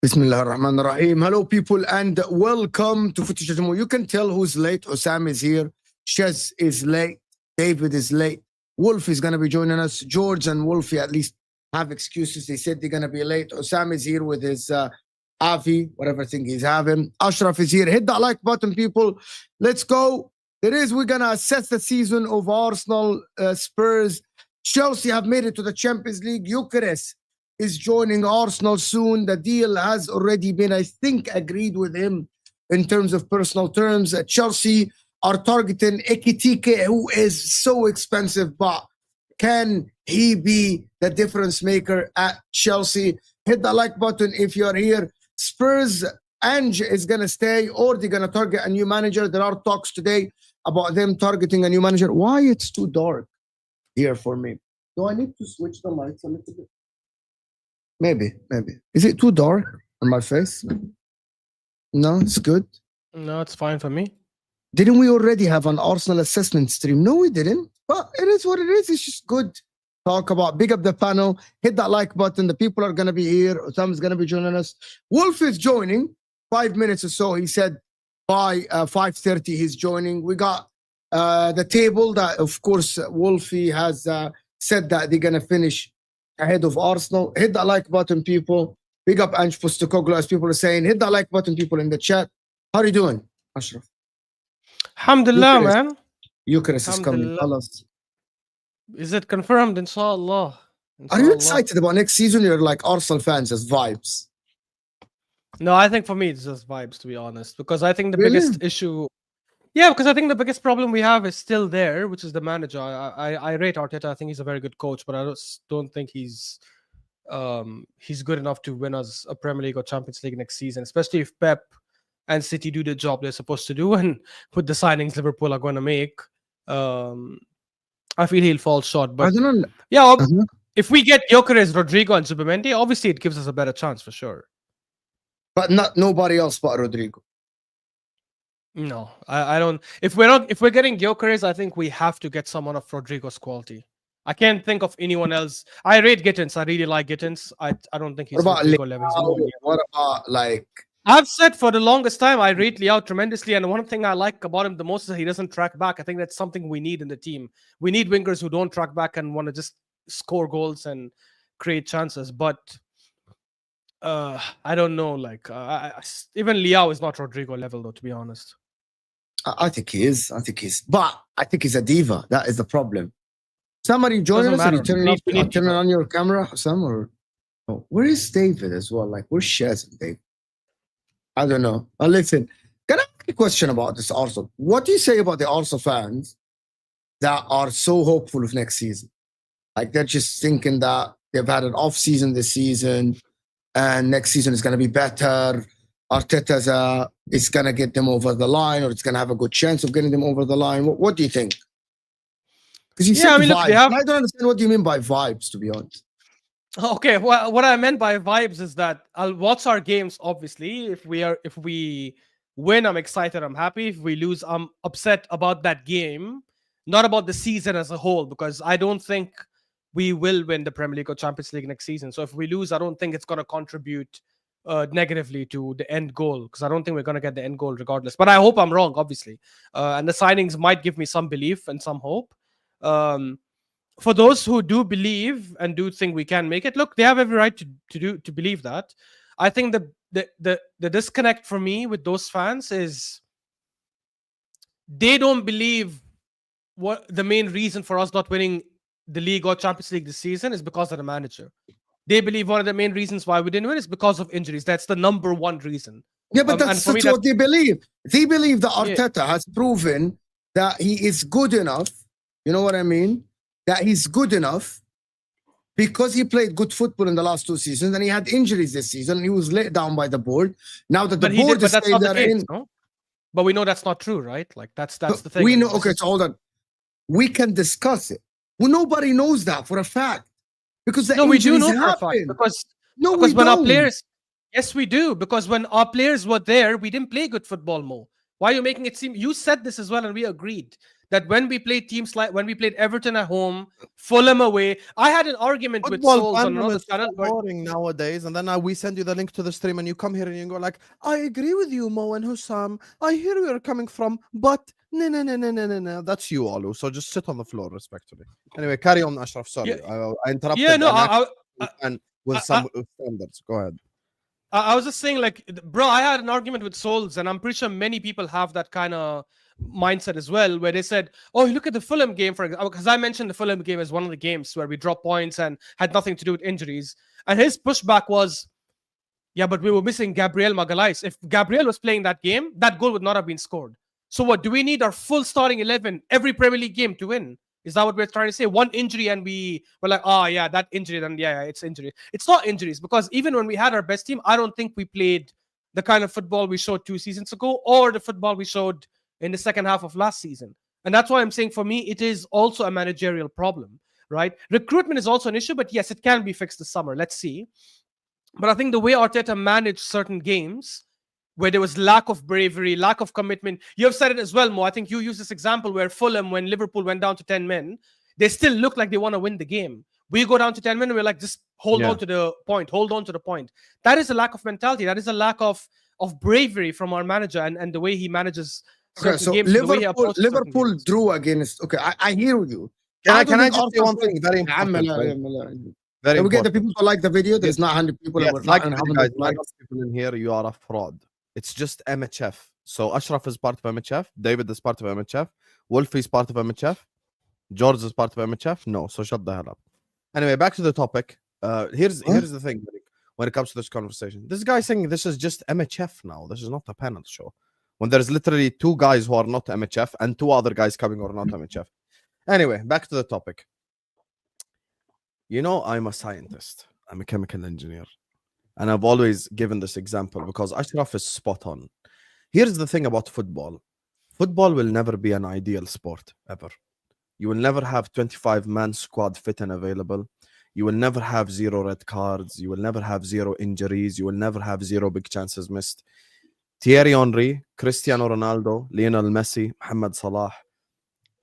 Bismillah ar-Rahman ar-Rahim. Hello, people, and welcome to Footy Jajmo. You can tell who's late. Osam is here. Shez is late. David is late. Wolf is going to be joining us. George and Wolfie at least have excuses. They said they're going to be late. Osam is here with his Avi, whatever thing he's having. Ashraf is here. Hit that like button, people. Let's go. We're going to assess the season of Arsenal, Spurs. Chelsea have made it to the Champions League. Eucharist is joining Arsenal soon. The deal has already been, I think, agreed with him in terms of personal terms. Chelsea are targeting Ekitike, who is so expensive, but can he be the difference maker at Chelsea? Hit the like button if you're here. Spurs, Ange is going to stay, or they're going to target a new manager. There are talks today about them targeting a new manager. Why it's too dark here for me? Do I need to switch the lights a little bit? Maybe. Is it too dark on my face? No, it's good. No, it's fine for me. Didn't we already have an Arsenal assessment stream? No, we didn't. But it is what it is. It's just good. Talk about, big up the panel. Hit that like button. The people are going to be here. Osam is going to be joining us. Wolf is joining. 5 minutes or so. He said by 5:30 he's joining. We got the table that, of course, Wolfie has said that they're going to finish ahead of Arsenal. Hit that like button, people. Big up Ange Postecoglou, as people are saying. Hit that like button, people in the chat. How are you doing, Ashraf? Alhamdulillah, man. Eucharist is coming. Tell us. Is it confirmed? Inshallah. Are you excited about next season? You're like Arsenal fans, as vibes. No, I think for me it's just vibes, to be honest. Because I think the biggest issue... Yeah, because I think the biggest problem we have is still there, which is the manager. I rate Arteta. I think he's a very good coach, but I don't think he's good enough to win us a Premier League or Champions League next season, especially if Pep and City do the job they're supposed to do, and with the signings Liverpool are going to make, I feel he'll fall short. But I don't know. Yeah, if we get Gyökeres, Rodrigo, and Zubimendi, obviously it gives us a better chance for sure. But not nobody else but Rodrigo. No, I don't. If we're getting Gyökeres, I think we have to get someone of Rodrigo's quality. I can't think of anyone else. I rate Gittins. I really like Gittins. I don't think he's Rodrigo level. What about like? I've said for the longest time I rate Liao tremendously, and one thing I like about him the most is he doesn't track back. I think that's something we need in the team. We need wingers who don't track back and want to just score goals and create chances. But I don't know. Like even Liao is not Rodrigo level, though. To be honest, I think he is. But I think he's a diva. That is the problem. Somebody join us. Are you turning on your camera, Sam? Or where is David as well? Like where's Shez and David? I don't know. Listen, can I ask question about this Arsenal. What do you say about the Arsenal fans that are so hopeful of next season? Like they're just thinking that they've had an off season this season and next season is going to be better. Arteta is going to get them over the line, or it's going to have a good chance of getting them over the line. What do you think? Because you said look, vibes. I don't understand what you mean by vibes, to be honest. Okay, well, what I meant by vibes is that I'll watch our games. Obviously, if we win, I'm excited, I'm happy. If we lose, I'm upset about that game, not about the season as a whole, because I don't think we will win the Premier League or Champions League next season. So if we lose, I don't think it's going to contribute negatively to the end goal, because I don't think we're going to get the end goal regardless. But I hope I'm wrong, obviously, and the signings might give me some belief and some hope. For those who do believe and do think we can make it, look, they have every right to believe that. I think the disconnect for me with those fans is they don't believe what the main reason for us not winning the league or Champions League this season is because of the manager. They believe one of the main reasons why we didn't win is because of injuries. That's the number one reason. Yeah, but that's what they believe. They believe that Arteta has proven that he is good enough. You know what I mean? That he's good enough because he played good football in the last 2 seasons and he had injuries this season and he was let down by the board. Now that the board is saying that in... No? But we know that's not true, right? Like that's the thing. We know, okay, so hold on. We can discuss it. Well, nobody knows that for a fact. Because the we do know happen. for a fact. Because we when don't. Our players... Yes, we do. Because when our players were there, we didn't play good football more. Why are you making it seem... You said this as well and we agreed. That when we played teams like when we played Everton at home, Fulham away, I had an argument football with Souls on another channel. Boring nowadays, and then we send you the link to the stream, and you come here and you go like, "I agree with you, Mo and Hussam. I hear where you're coming from, but no. That's you, Olu. So just sit on the floor, respectfully. Anyway, carry on, Ashraf. Sorry, I interrupted. Yeah, no, and with some standards. Go ahead. I was just saying, like, bro, I had an argument with Souls, and I'm pretty sure many people have that kind of mindset as well, where they said, oh, look at the Fulham game, for example, because I mentioned the Fulham game as one of the games where we dropped points and had nothing to do with injuries. And his pushback was, yeah, but we were missing Gabriel Magalhaes. If Gabriel was playing that game, that goal would not have been scored. So what, do we need our full starting 11 every Premier League game to win? Is that what we're trying to say? One injury and we were like, oh, yeah, that injury, then yeah, it's injury. It's not injuries, because even when we had our best team, I don't think we played the kind of football we showed 2 seasons ago or the football we showed in the second half of last season. And that's why I'm saying, for me, it is also a managerial problem, right? Recruitment is also an issue, but yes, it can be fixed this summer. Let's see. But I think the way Arteta managed certain games where there was lack of bravery, lack of commitment. You have said it as well, Mo. I think you used this example where Fulham, when Liverpool went down to 10 men, they still look like they want to win the game. We go down to 10 men and we're like, just hold on to the point, hold on to the point. That is a lack of mentality. That is a lack of bravery from our manager and the way he manages. Okay, so Liverpool drew against. Okay, I hear you. Can I just say one thing very important? Very we get the people who like the video. There's not 100 people. Yes, like people in here, you are a fraud. It's just MHF. So Ashraf is part of MHF. David is part of MHF. Wolfie is part of MHF. George is part of MHF. No, so shut the hell up. Anyway, back to the topic. Here's the thing when it comes to this conversation. This guy saying this is just MHF now. This is not a panel show. When there's literally 2 guys who are not MHF and 2 other guys coming who are not MHF. Anyway, back to the topic. You know, I'm a scientist. I'm a chemical engineer. And I've always given this example because Ashraf is spot on. Here's the thing about football. Football will never be an ideal sport, ever. You will never have 25-man squad fit and available. You will never have 0 red cards. You will never have 0 injuries. You will never have 0 big chances missed. Thierry Henry, Cristiano Ronaldo, Lionel Messi, Mohamed Salah,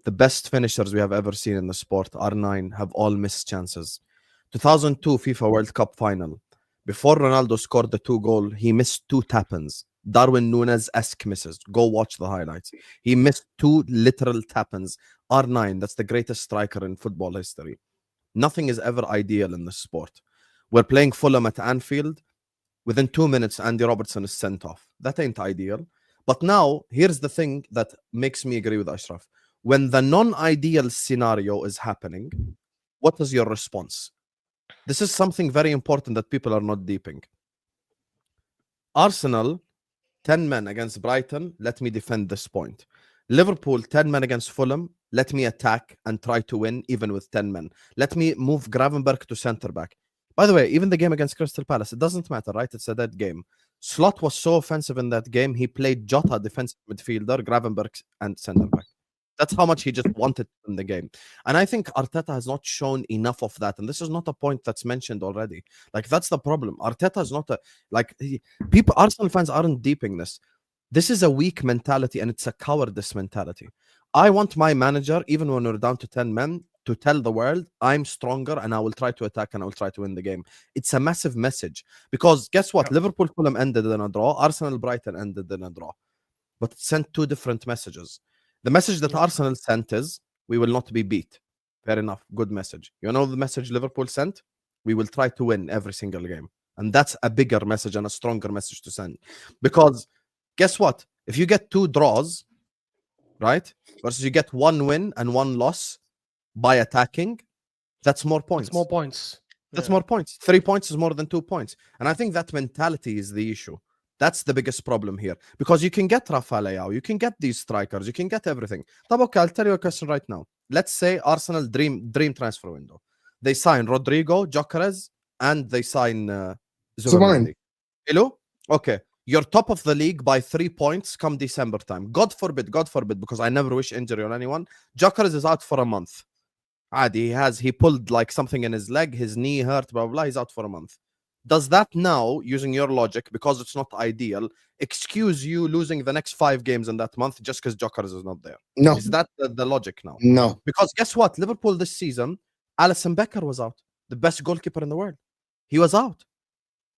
the best finishers we have ever seen in the sport, R9, have all missed chances. 2002 FIFA World Cup final. Before Ronaldo scored the 2 goal, he missed 2 tap-ins. Darwin Núñez-esque misses. Go watch the highlights. He missed 2 literal tap-ins. R9, that's the greatest striker in football history. Nothing is ever ideal in this sport. We're playing Fulham at Anfield. Within 2 minutes, Andy Robertson is sent off. That ain't ideal. But now, here's the thing that makes me agree with Ashraf. When the non-ideal scenario is happening, what is your response? This is something very important that people are not deeping. Arsenal 10 men against Brighton, let me defend this point. Liverpool, 10 men against Fulham, let me attack and try to win even with 10 men. Let me move Gravenberch to centre-back. By the way, even the game against Crystal Palace, it doesn't matter, right? It's a dead game. Slot was so offensive in that game, he played Jota defensive midfielder, Gravenberch and centre-back. That's how much he just wanted in the game. And I think Arteta has not shown enough of that. And this is not a point that's mentioned already. Like, that's the problem. Arteta is not people, Arsenal fans aren't deeping this. This is a weak mentality and it's a cowardice mentality. I want my manager, even when we're down to 10 men, to tell the world I'm stronger and I will try to attack and I will try to win the game. It's a massive message. Because guess what? Liverpool Fulham ended in a draw. Arsenal Brighton ended in a draw. But it sent two different messages. The message that Arsenal sent is, we will not be beat. Fair enough. Good message. You know the message Liverpool sent? We will try to win every single game. And that's a bigger message and a stronger message to send. Because guess what? If you get 2 draws, right, versus you get 1 win and 1 loss by attacking, that's more points. It's more points. That's more points. 3 points is more than 2 points. And I think that mentality is the issue. That's the biggest problem here. Because you can get Rafa Leao, you can get these strikers, you can get everything. Okay, I'll tell you a question right now. Let's say Arsenal dream transfer window. They sign Rodrigo, Gyökeres, and they sign Zubimendi. Hello? Okay. You're top of the league by 3 points come December time. God forbid, because I never wish injury on anyone. Gyökeres is out for a month. He pulled like something in his leg, his knee hurt, blah, blah, blah. He's out for a month. Does that now, using your logic, because it's not ideal, excuse you losing the next 5 games in that month just because Gyökeres is not there? No. Is that the logic now? No. Because guess what? Liverpool this season, Alisson Becker was out. The best goalkeeper in the world. He was out.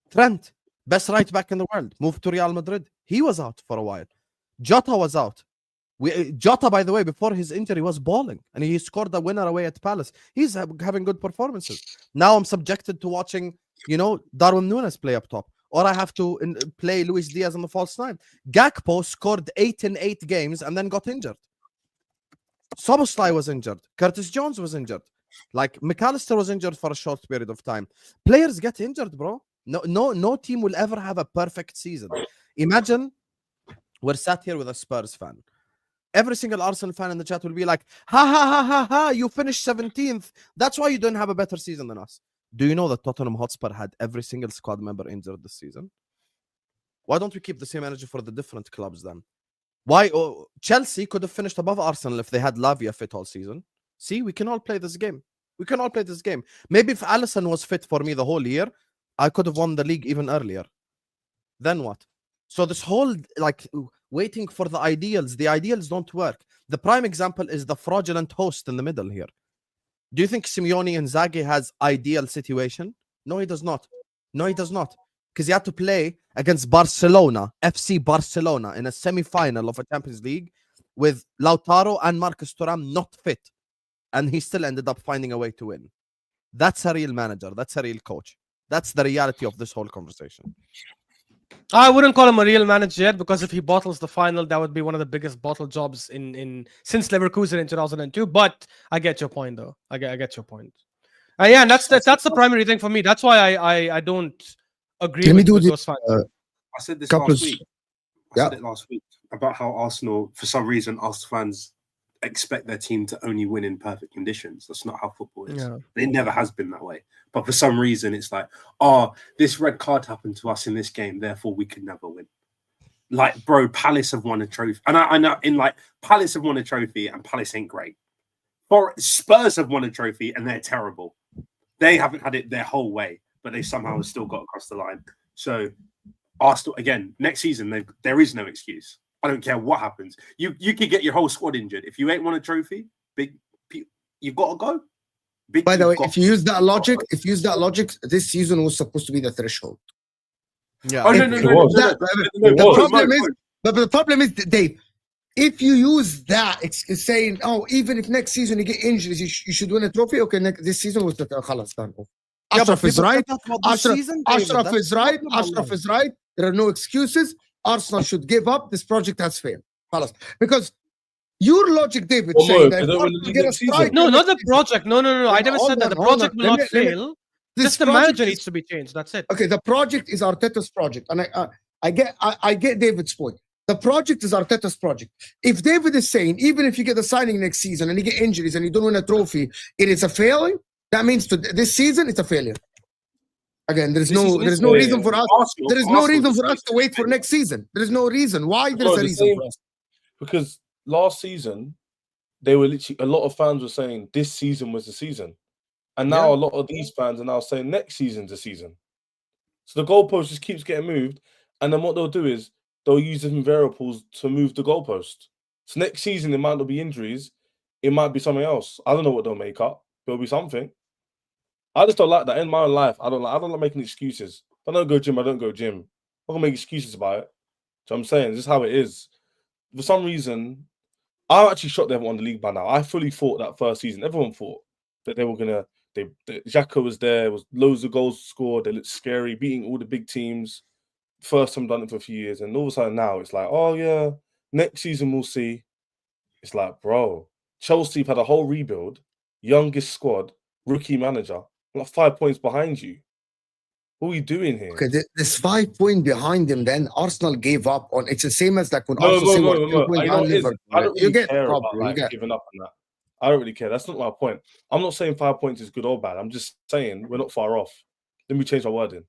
Trent, best right back in the world, moved to Real Madrid. He was out for a while. Jota was out. Jota, by the way, before his injury was balling and he scored a winner away at Palace. He's having good performances. Now I'm subjected to watching, Darwin Núñez play up top, or I have to play Luis Diaz on the false 9. Gakpo scored 8 in 8 games and then got injured. Szoboszlai was injured. Curtis Jones was injured. Like McAllister was injured for a short period of time. Players get injured, bro. No team will ever have a perfect season. Imagine we're sat here with a Spurs fan. Every single Arsenal fan in the chat will be like, ha ha ha ha ha, you finished 17th. That's why you don't have a better season than us. Do you know that Tottenham Hotspur had every single squad member injured this season? Why don't we keep the same energy for the different clubs then? Why? Chelsea could have finished above Arsenal if they had Lavia fit all season. See, we can all play this game. Maybe if Alisson was fit for me the whole year, I could have won the league even earlier. Then what? So this whole, waiting for the ideals don't work. The prime example is the fraudulent host in the middle here. Do you think Simeone Inzaghi has ideal situation? No, he does not. Because he had to play against Barcelona, FC Barcelona, in a semi-final of a Champions League with Lautaro and Marcus Thuram not fit. And he still ended up finding a way to win. That's a real manager. That's a real coach. That's the reality of this whole conversation. I wouldn't call him a real manager yet, because if he bottles the final, that would be one of the biggest bottle jobs since Leverkusen in 2002. But I get your point, though. I get your point. Yeah, and that's the primary thing for me. That's why I don't agree with those fans. I said this last week. I said it last week about how Arsenal, for some reason, Arsenal fans expect their team to only win in perfect conditions. That's not how football is. Yeah. It never has been that way. But for some reason, it's like, this red card happened to us in this game, therefore we could never win. Like, bro, Palace have won a trophy. And I know, Palace have won a trophy and Palace ain't great. Or Spurs have won a trophy and they're terrible. They haven't had it their whole way, but they somehow still got across the line. So, Arsenal, again, next season, there is no excuse. I don't care what happens. You could get your whole squad injured. If you ain't won a trophy, you've got to go. By the way, if you use that logic, this season was supposed to be the threshold. Yeah. Oh, no. The problem is, Dave, if you use that, it's saying, even if next season you get injured, you should win a trophy. Okay, this season was the khalas done. Ashraf is right. Ashraf is right. There are no excuses. Arsenal should give up. This project has failed. Because your logic, David, saying that no, not the project. No. I never said that. The project will not fail. Just the manager needs to be changed. That's it. Okay, the project is Arteta's project. And I get David's point. The project is Arteta's project. If David is saying, even if you get the signing next season and you get injuries and you don't win a trophy, it is a failing. That means this season it's a failure. Again, there is no reason for us. There is no reason for us to wait for next season. There is no reason. Why there is a reason for us? Because last season, they were literally, a lot of fans were saying this season was the season. And now a lot of these fans are now saying next season's the season. So the goalpost just keeps getting moved. And then what they'll do is they'll use different variables to move the goalpost. So next season, it might not be injuries. It might be something else. I don't know what they'll make up. There'll be something. I just don't like that. In my own life, I don't like making excuses. If I don't go gym, I don't go gym. I'm not going to make excuses about it. So I'm saying, this is how it is. For some reason, I'm actually shocked they haven't won the league by now. I fully thought that first season, everyone thought that they were going to, Xhaka was there was loads of goals scored. They looked scary, beating all the big teams. First time done it for a few years. And all of a sudden now, it's like, oh yeah, next season we'll see. It's like, bro, Chelsea had a whole rebuild, youngest squad, rookie manager, like 5 points behind you. What are you doing here? Okay, this 5 point behind them, then Arsenal gave up on. It's the same as like when Arsenal I don't really care about giving up on that. I don't really care. That's not my point. I'm not saying 5 points is good or bad. I'm just saying we're not far off. Let me change my wording.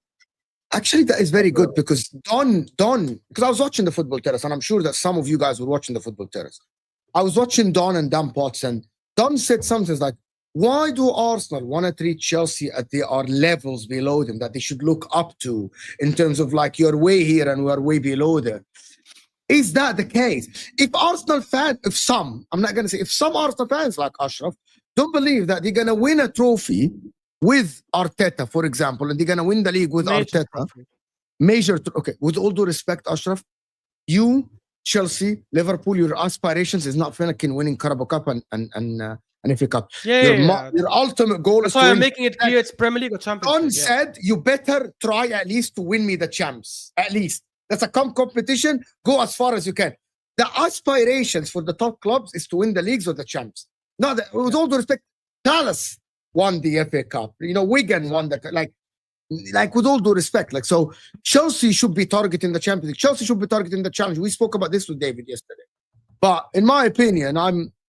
Actually, that is very good because Don, because I was watching the Football Terrace, and I'm sure that some of you guys were watching the Football Terrace. I was watching Don and Dan Potts, and Don said something like, why do Arsenal want to treat Chelsea at they are levels below them that they should look up to in terms of like you're way here and we're way below there? Is that the case? If Arsenal fans, if some Arsenal fans like Ashraf don't believe that they're going to win a trophy with Arteta, for example, and they're going to win the league with Arteta, okay, with all due respect, Ashraf, you, Chelsea, Liverpool, your aspirations is not fucking winning Carabao Cup and FA Cup. Your ultimate goal is to win. That's why I'm making it clear it's Premier League or Champions League. Don said you better try at least to win me the champs. At least. That's a competition. Go as far as you can. The aspirations for the top clubs is to win the leagues or the champs. No, with all due respect, Palace won the FA Cup. You know, Wigan won the like with all due respect. Like, so Chelsea should be targeting the Champions League. Chelsea should be targeting the challenge. We spoke about this with David yesterday. But in my opinion,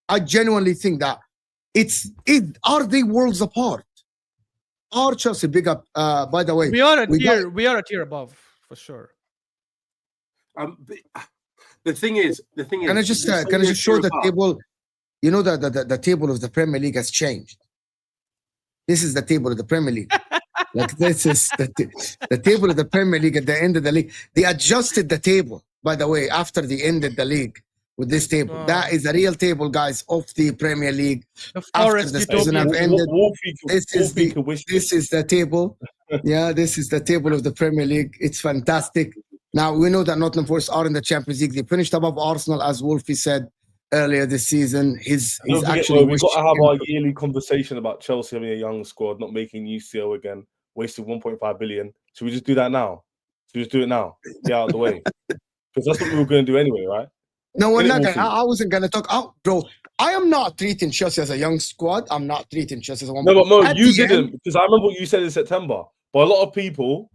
I genuinely think that are they worlds apart? Are Chelsea big up? By the way, we are a tier above for sure. The thing is, can I just show the table? You know that the table of the Premier League has changed. This is the table of the Premier League. Like this is the table of the Premier League at the end of the league. They adjusted the table, by the way, after they ended the league. With this table, that is a real table, guys, of the Premier League. After the season have ended, this is the table. Yeah, this is the table of the Premier League. It's fantastic. Now we know that Nottingham Forest are in the Champions League. They finished above Arsenal, as Wolfie said earlier this season. He's actually. We've got to have our yearly conversation about Chelsea having a young squad, not making UCL again, wasted 1.5 billion. Should we just do that now? Should we just do it now? Get out of the way, because that's what we were going to do anyway, right? No, we're not. I wasn't going to talk out, bro. I am not treating Chelsea as a young squad. I'm not treating Chelsea as a one. No, but Mo, you didn't, because I remember what you said in September. But a lot of people,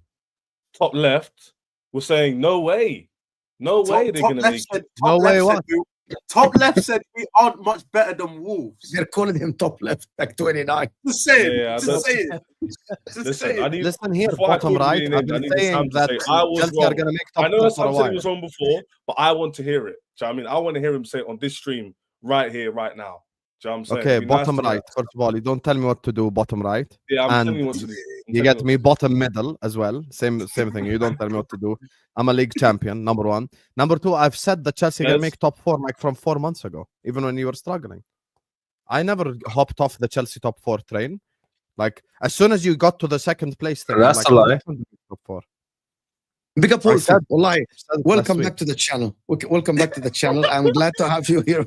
top left, were saying, "No way, no way they're going to make it." No way, what? Top left said we aren't much better than Wolves. They're calling him top left, like 29. Just say it. Just say it. Listen here, bottom right. I've been saying that Chelsea are going to make top four for a while. I know Sam said it was wrong before, but I want to hear it. Do you know what I mean? I want to hear him say it on this stream right here, right now. Do you know what I'm saying? Okay, bottom right. First of all, you don't tell me what to do, bottom right. Yeah, I'm telling you what to do. You get me bottom middle as well. Same thing. You don't tell me what to do. I'm a league champion, number one. Number two, I've said that Chelsea can make top four like from 4 months ago, even when you were struggling. I hopped off the Chelsea top four train. Like, as soon as you got to the second place, that's a lie. Top four. Big up, Wolfie. Wallahi. Welcome back to the channel. Welcome back to the channel. I'm glad to have you here.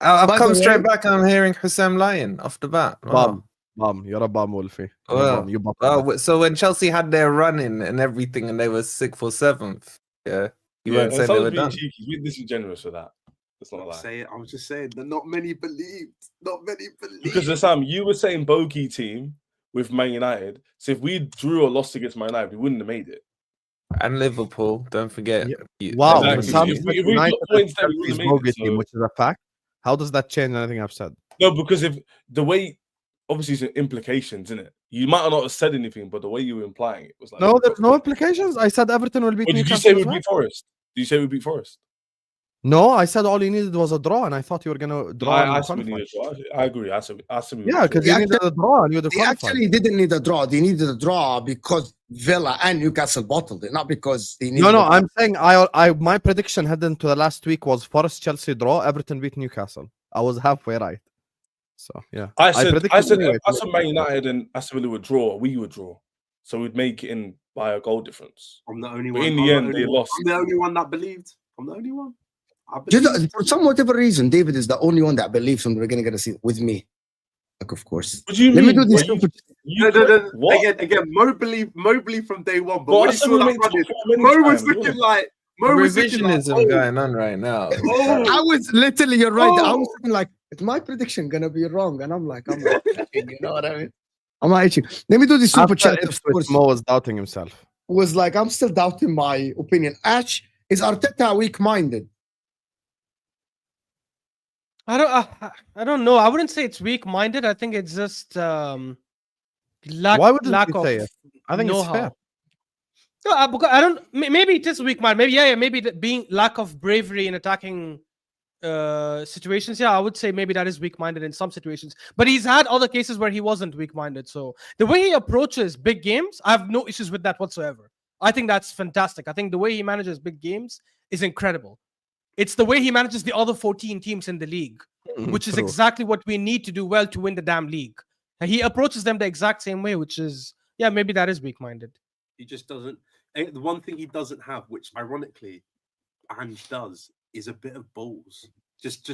I've come straight back and I'm hearing Hussam lying off the bat. Wow. Bum. You're a bum, Wolfie. So when Chelsea had their running and everything and they were 6th or 7th, you weren't saying they were done. You're disingenuous with that. That's not a lie. I was just saying that not many believed. Because Sam, you were saying bogey team with Man United. So if we drew or lost against Man United, we wouldn't have made it. And Liverpool, don't forget. Yeah. Wow. Exactly. Sam If said we got United points and that we Chelsea's wouldn't have made bogey it, team, so- which is a fact. How does that change anything I've said? No, because if the way, obviously, it's implications, isn't it? You might not have said anything, but the way you were implying it was like. No, there's no implications. I said Everton will beat Or did you Newcastle say as we well. beat Forest? Did you say we beat Forest? No, I said all you needed was a draw, and I thought you were gonna draw. I and said we qualify. needed a draw. I agree. I said we Yeah, because He you needed a draw and you would have They qualified. actually didn't need a draw. They needed a draw because Villa and Newcastle bottled it, not because they needed. No, a- I'm saying I my prediction heading into the last week was Forest Chelsea draw, Everton beat Newcastle. I was halfway right. So yeah, I said anyway, Man United and Aston Villa would draw. We would draw, so we'd make it in by a goal difference. I'm the only But one. in the end, they lost. I'm the only one that believed. I'm the only one. I Just, believed. for some whatever reason, David is the only one that believes from the beginning of the season with me. Like, of course. What do you Let me mean? do this. What, No. What? Again, Mo believed from day one. But Well, when I he said saw we that made running, top four many Mo was times, looking like Revisionism going on right now. I was literally, you're right. I was Oh. thinking like, is my prediction gonna be wrong? And I'm like, you know what I mean? I'm not itching. Let me do this super After chat. Of Ipswich, course, Mo was doubting himself. was like, I'm still doubting my opinion. Ash, is Arteta weak-minded? I don't know. I wouldn't say it's weak-minded. I think it's just lack Why wouldn't lack you of say it? I think it's know-how. fair. No, because I don't. Maybe it is weak-minded. Maybe maybe being lack of bravery in attacking situations. Yeah, I would say maybe that is weak-minded in some situations. But he's had other cases where he wasn't weak-minded. So the way he approaches big games, I have no issues with that whatsoever. I think that's fantastic. I think the way he manages big games is incredible. It's the way he manages the other 14 teams in the league, which is True. exactly what we need to do well to win the damn league. And he approaches them the exact same way, which is, yeah, maybe that is weak-minded. He just doesn't. The one thing he doesn't have, which ironically Ange does, is a bit of balls. Just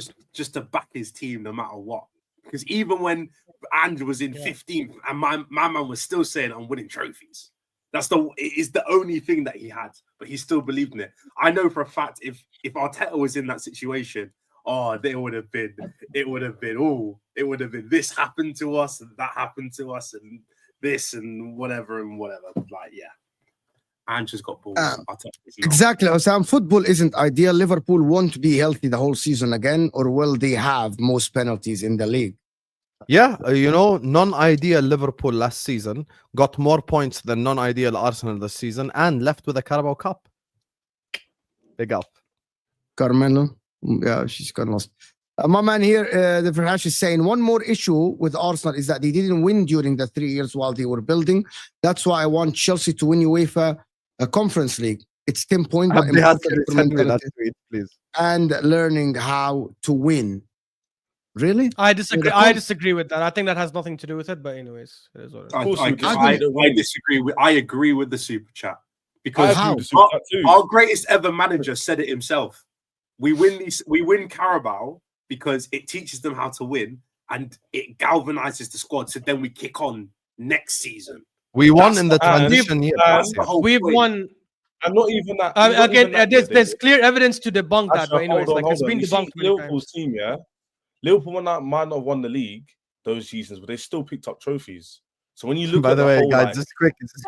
to back his team no matter what. Because even when Ange was in 15th and my man was still saying, I'm winning trophies. It is the only thing that he had, but he still believed in it. I know for a fact if Arteta was in that situation, it would have been this happened to us and that happened to us and this and whatever. Like, yeah. Ange has got balls. Exactly, Osam. Football isn't ideal. Liverpool won't be healthy the whole season again, or will they have most penalties in the league? Yeah, non-ideal Liverpool last season got more points than non-ideal Arsenal this season and left with a Carabao Cup. Big up. Carmelo. Yeah, she's got lost. My man here, the Farhash is saying one more issue with Arsenal is that they didn't win during the 3 years while they were building. That's why I want Chelsea to win UEFA Conference League. It's 10 points, but Please. and learning how to win. Really? I disagree. I disagree with that. I think that has nothing to do with it. But anyways, it is what it is. I disagree with. I agree with the super chat because too. Our greatest ever manager said it himself. We win Carabao because it teaches them how to win and it galvanizes the squad. So then we kick on next season. We won in the transition year. We've won. And not even that. Again, there's clear evidence to debunk that. But anyways, it's been debunked. Liverpool's team, yeah. Liverpool might not have won the league those seasons, but they still picked up trophies. So when you look, by the way, guys, just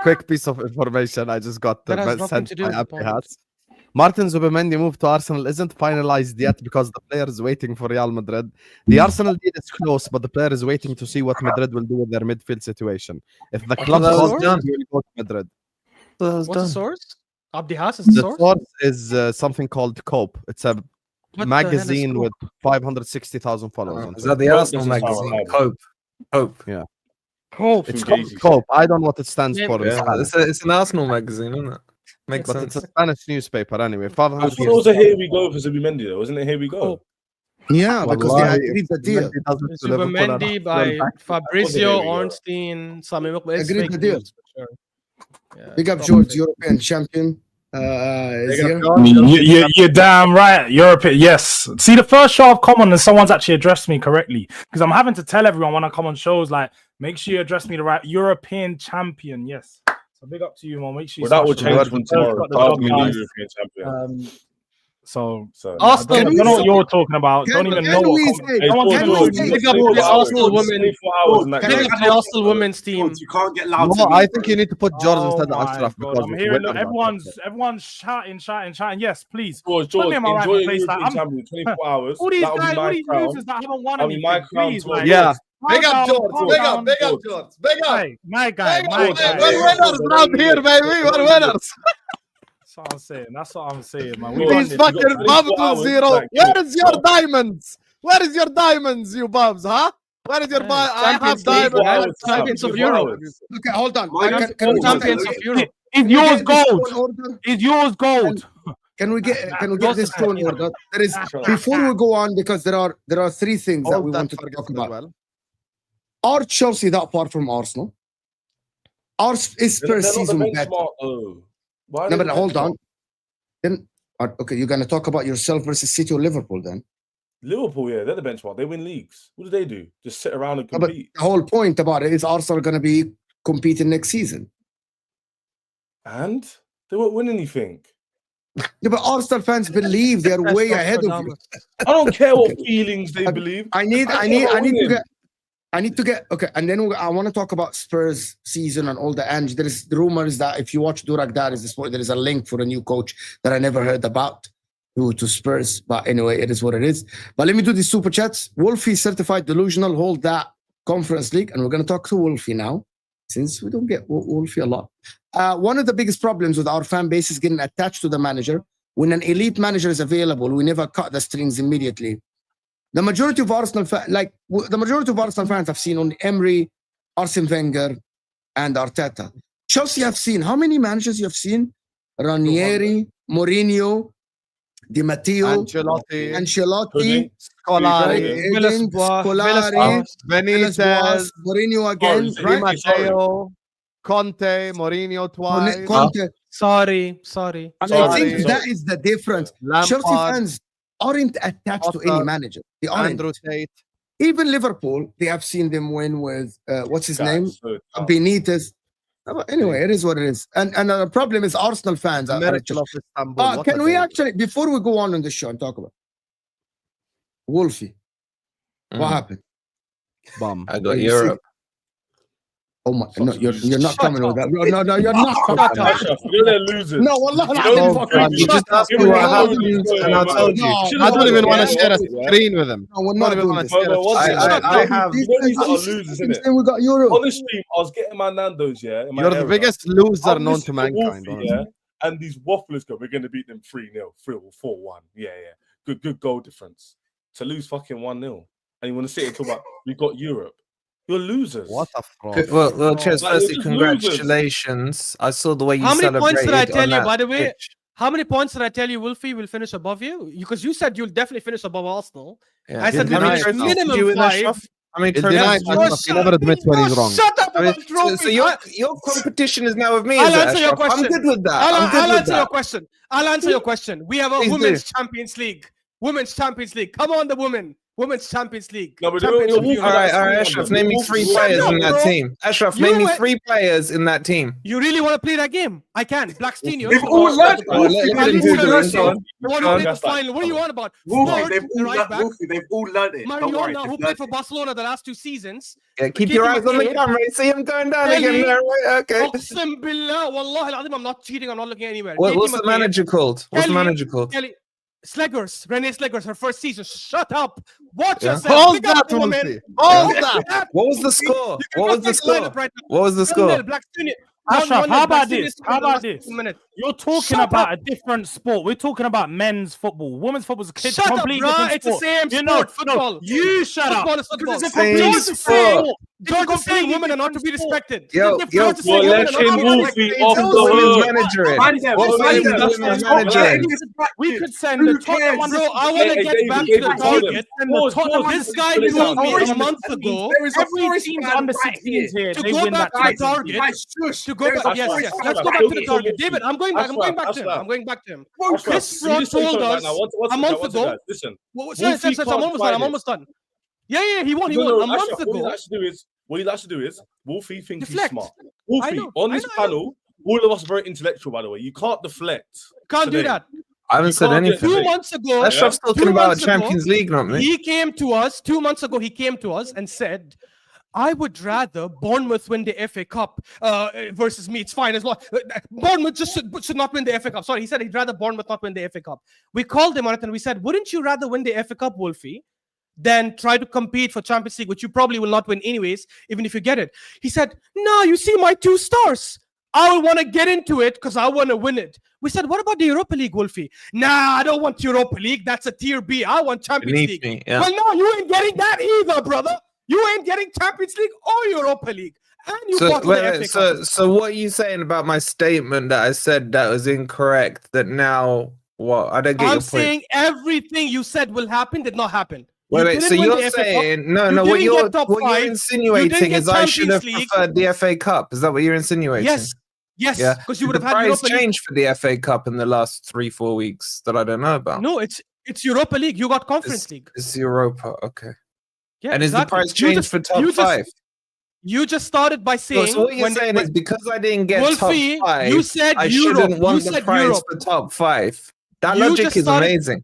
quick piece of information. I just got that has nothing sent to do by with Hats. Martin Zubimendi move to Arsenal isn't finalized yet because the player is waiting for Real Madrid. The Arsenal deal is close, but the player is waiting to see what Madrid will do with their midfield situation. If the club was done, he will go to Madrid. What's the source? Abdi Haas is the source? source is something called Cope. It's a magazine with 560,000 followers. Is that the Arsenal magazine? Cope. Yeah. Cope. It's called Cope. I don't know what it stands for. in Yeah, Spanish, it's an Arsenal magazine, isn't it? Makes but sense. it's a Spanish newspaper anyway. I thought it was a here we go for Zubimendi, though, wasn't it? Here we go. Yeah, because they Wallahi, agreed the deal. Zubimendi by Fabrizio Ornstein, Sami Mukbel. Agreed the deal. Sure. Yeah, Big up George, European champion. Is here. You're damn right. European, yes. See, the first show I've come on and someone's actually addressed me correctly because I'm having to tell everyone when I come on shows, like, make sure you address me the right European champion. Yes. So big up to you, man. Make sure you Well, that will change from tomorrow. European champion. So Arsenal, I don't know what you're talking about. Don't even know what. the Arsenal women. Big up the Arsenal women's team. You can't get loud. No, I think you need to put George Oh instead of my Ashraf God, because I'm hearing everyone's shouting. Yes, please. George, Put me in my enjoy rightful your place. European champion 24 hours. All these That'll guys, be all my these crown. losers that haven't won That'll be my anything. crown Please, tomorrow. like, Yeah. calm Big up down, George. calm Big down. up. Big up George. Big up. Hey, my guy, Big my up. guy. We're winners around here, baby. We're winners. That's what I'm saying. That's what I'm saying, man. We won These this. fucking You got bubs 24 with zero. hours, Where is your diamonds? Where is your diamonds, you bubs, huh? Where is your I have Champions League, diamonds. Champions of Europe. Okay, hold on. Champions of Europe. Is yours gold? Is yours gold? Can we get this to an order? There is before we go on, because there are three things that we want to talk about. Well. Are Chelsea that far from Arsenal? Is Spurs season better? No, but hold on. Then okay, you're gonna talk about yourself versus City or Liverpool then? Liverpool, yeah, they're the benchmark. They win leagues. What do they do? Just sit around and But compete. the whole point about it is Arsenal gonna be competing next season. And they won't win anything. Yeah, but Arsenal fans believe they're way ahead of you. I don't care what feelings they believe. I need to get okay, and then I want to talk about Spurs season and all the Ange. There is rumors that if you watch Durak Dar is there is a link for a new coach that I never heard about to Spurs. But anyway, it is what it is. But let me do these super chats. Wolfie certified delusional, hold that Conference League, and we're gonna talk to Wolfie now, since we don't get Wolfie a lot. One of the biggest problems with our fan base is getting attached to the manager. When an elite manager is available, we never cut the strings immediately. The majority of Arsenal fans have seen only Emery, Arsene Wenger, and Arteta. Chelsea have seen how many managers you have seen? Ranieri, Mourinho, Di Matteo, Ancelotti, Scolari, Benitez, Mourinho again, Di Matteo, Conte, Mourinho twice. Conte. Sorry. And I think that is the difference. Lampard, Chelsea fans aren't attached to any manager. They aren't. Andrew Tate. Even Liverpool, they have seen them win with what's his name? Benitez. But anyway, it is what it is. And the problem is Arsenal fans are can we actually, before we go on the show and talk about Wolfie, what happened? I got Europe. Oh my! No, you're not coming with that. No, you're not coming. You're losers. No, wallah, you just asked me what happened, and I told you. I don't even want to share a screen with him. No, we're not doing this. I have. You guys are losers, innit? We got Europe. On the stream, I was getting my Nando's, yeah. You're the biggest loser known to mankind. Yeah, and these wafflers go, we're going to beat them 3-0, 3 or 4-1. Yeah. Good goal difference. To lose fucking 1-0. And you want to sit and talk about, we got Europe. You're losers. What a fraud. Well, Ches, firstly, congratulations. I saw the way you celebrated. How many points did I tell you, by the way? Pitch. How many points did I tell you Wolfie will finish above you? Because you said you'll definitely finish above Arsenal. Yeah. I said minimum 5. I mean, He never admits when he's wrong. Shut up about the trophy. So your competition is now with me. I'll is it, answer your Ashraf? question. I'm good with that. I'll answer your question. I'll answer your question. We have a Please Women's do. Champions League. Women's Champions League. Come on, the women. Women's Champions League. No, but Champions you're League. All right, Ashraf, name me 3 players in that team. Ashraf, name me 3 players in that team. You really want to play that game? I can. Blackstenius. They've all learned. The one who played the final. What are you on about? They've all learned it. Mariona, who played for Barcelona the last 2 seasons. Yeah, keep your eyes on the camera. See him going down again there. Right? Okay. Aqsam billah, wallahi al-azim, I'm not cheating. I'm not looking anywhere. What's the manager called? Sleggers, Renee Sleggers, her first season. Shut up. Watch Yeah. yourself. Hold that, Wolfie. Hold that. What was the score? What was the score? What was the score? Ashraf, how about this? You're talking about a different sport. We're talking about men's football. Women's football is a completely different It's the sport. same sport. Football. You shut up. Football is football. Same sport. George is saying women are not to be respected. Yo, You're letting Wolfie off the hook. We could send the Tottenham. Bro, I want to get back to the target. This guy told me a month ago. Every team's under 16s here. To They go win back that to the target. To go back, yes. Let's go back to the target. David, I'm going back to him. Chris Fraud told us a month ago. Listen, I'm almost done. Yeah, he won. A month ago. What he likes to do is Wolfie thinks he's Deflect. smart. Wolfie, on this panel, all of us are very intellectual, by the way. You can't deflect. Can't do that. I haven't said anything. 2 months ago, Ashraf's talking 2 about months Champions League, not me. He came to us 2 months ago. He came to us and said, I would rather Bournemouth win the FA Cup versus me. It's fine as long. Bournemouth just should not win the FA Cup. Sorry, he said he'd rather Bournemouth not win the FA Cup. We called him on it and we said, wouldn't you rather win the FA Cup, Wolfie, than try to compete for Champions League, which you probably will not win anyways, even if you get it? He said, no, you see my 2 stars. I will want to get into it because I want to win it. We said, what about the Europa League, Wolfie? Nah, I don't want Europa League. That's a tier B. I want Champions League. Me, yeah. Well, no, you ain't getting that either, brother. You ain't getting Champions League or Europa League. And you got the FA Cup. So what are you saying about my statement that I said that was incorrect? That now, what? I don't get your point. I'm saying everything you said will happen did not happen. Wait, so you're saying what you're insinuating is I should have preferred the FA Cup. Is that what you're insinuating? Yes, yeah, because you would have the had prize Europa changed for the FA Cup in the last 3-4 weeks that I don't know about. No, it's Europa League. You got Conference League. It's Europa, okay. Yeah, and is the price changed for top 5? You just started by saying. So what you're saying is because I didn't get Wolfie, top 5, you said I Europe. shouldn't want the prize for top 5. That logic is amazing.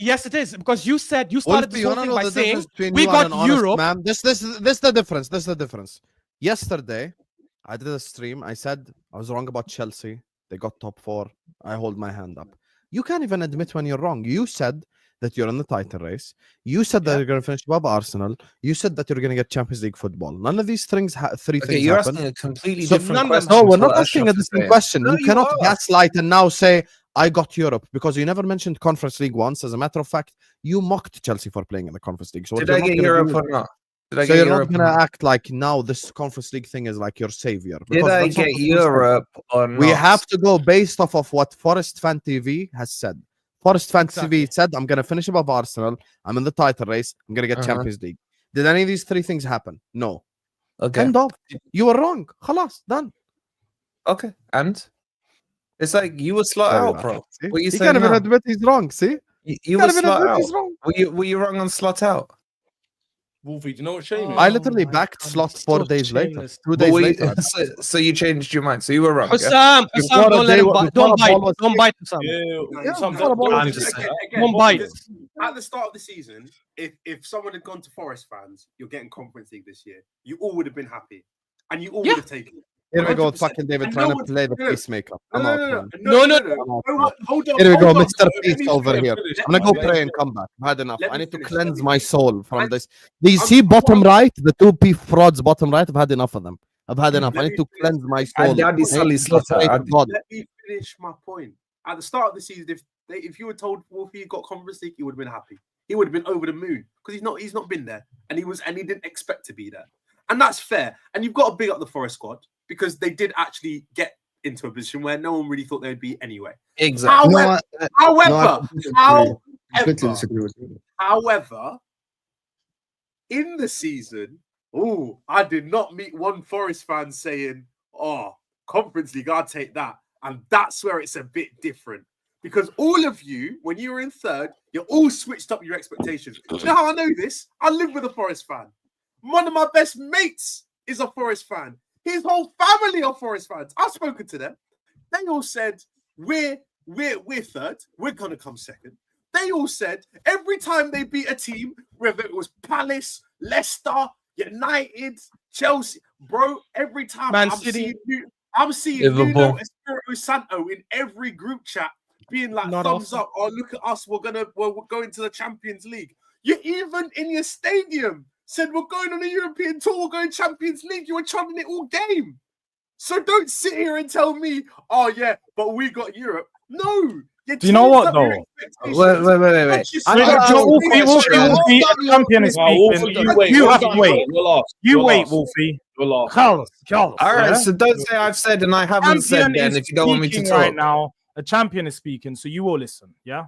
Yes, it is, because you started this whole thing by saying we got Europe. Man. This is the difference. This is the difference. Yesterday, I did a stream. I said I was wrong about Chelsea. They got top 4. I hold my hand up. You can't even admit when you're wrong. You said that you're in the title race. You said that you're going to finish above Arsenal. You said that you're going to get Champions League football. None of these things, things you're happen. asking a completely different question. No, we're not asking a different question. No, you cannot gaslight and now say, I got Europe, because you never mentioned Conference League once. As a matter of fact, you mocked Chelsea for playing in the Conference League. So did I get Europe or not? So you're not going to act like now this Conference League thing is like your savior. Did I get Europe or not? We have to go based off of what Forest Fan TV has said. Forest Fan TV said, I'm going to finish above Arsenal. I'm in the title race. I'm going to get Champions League. Did any of these 3 things happen? No. Okay. End of. You were wrong. Khalas, done. Okay. And? It's like you were slot out, bro. What you he can't even admit he's wrong, see? You were slot out. Were you wrong on slot out? Wolfie, do you know what shame is? I literally backed slot 4 days later. 2 days later. So you changed your mind. So you were wrong. Hussam, don't let him bite. Don't bite, Hussam. Don't bite. At the start of the season, if someone had gone to Forest fans, you're getting Conference League this year, you all would have been happy. And you all would have taken it. Here we go with fucking David trying to play the peacemaker. No. Hold on. Here we go, Mr. Peace over here. I'm gonna go pray and come back. I've had enough. I need to cleanse my soul from this. These see bottom right, the 2P frauds bottom right. I've had enough of them. I've had enough. I need to cleanse my soul. Let me finish my point. At the start of the season, if you were told Wolfie got Conference League, he would have been happy. He would have been over the moon because he's not been there, and he didn't expect to be there, and that's fair. And you've got to big up the Forest squad, because they did actually get into a position where no one really thought they would be anyway. Exactly. However, in the season, I did not meet one Forest fan saying, Conference League, I'll take that. And that's where it's a bit different. Because all of you, when you were in 3rd, you all switched up your expectations. Do you know how I know this? I live with a Forest fan. One of my best mates is a Forest fan. His whole family are Forest fans. I've spoken to them. They all said, we're 3rd. We're going to come 2nd. They all said every time they beat a team, whether it was Palace, Leicester, United, Chelsea, bro, every time I'm seeing Nuno Espirito Santo in every group chat being like, thumbs up. Oh, look at us. We're going to the Champions League. You even in your stadium said we're going on a European tour, we're going Champions League. You were chanting it all game. So don't sit here and tell me, but we got Europe. No. Do you know what though? Wait. Wolfie, champion is speaking. You have to wait. You wait, Wolfie. Carlos. All right, so don't say I've said and I haven't said then if you don't want me to talk. Right now, a champion is speaking, so you will listen, yeah?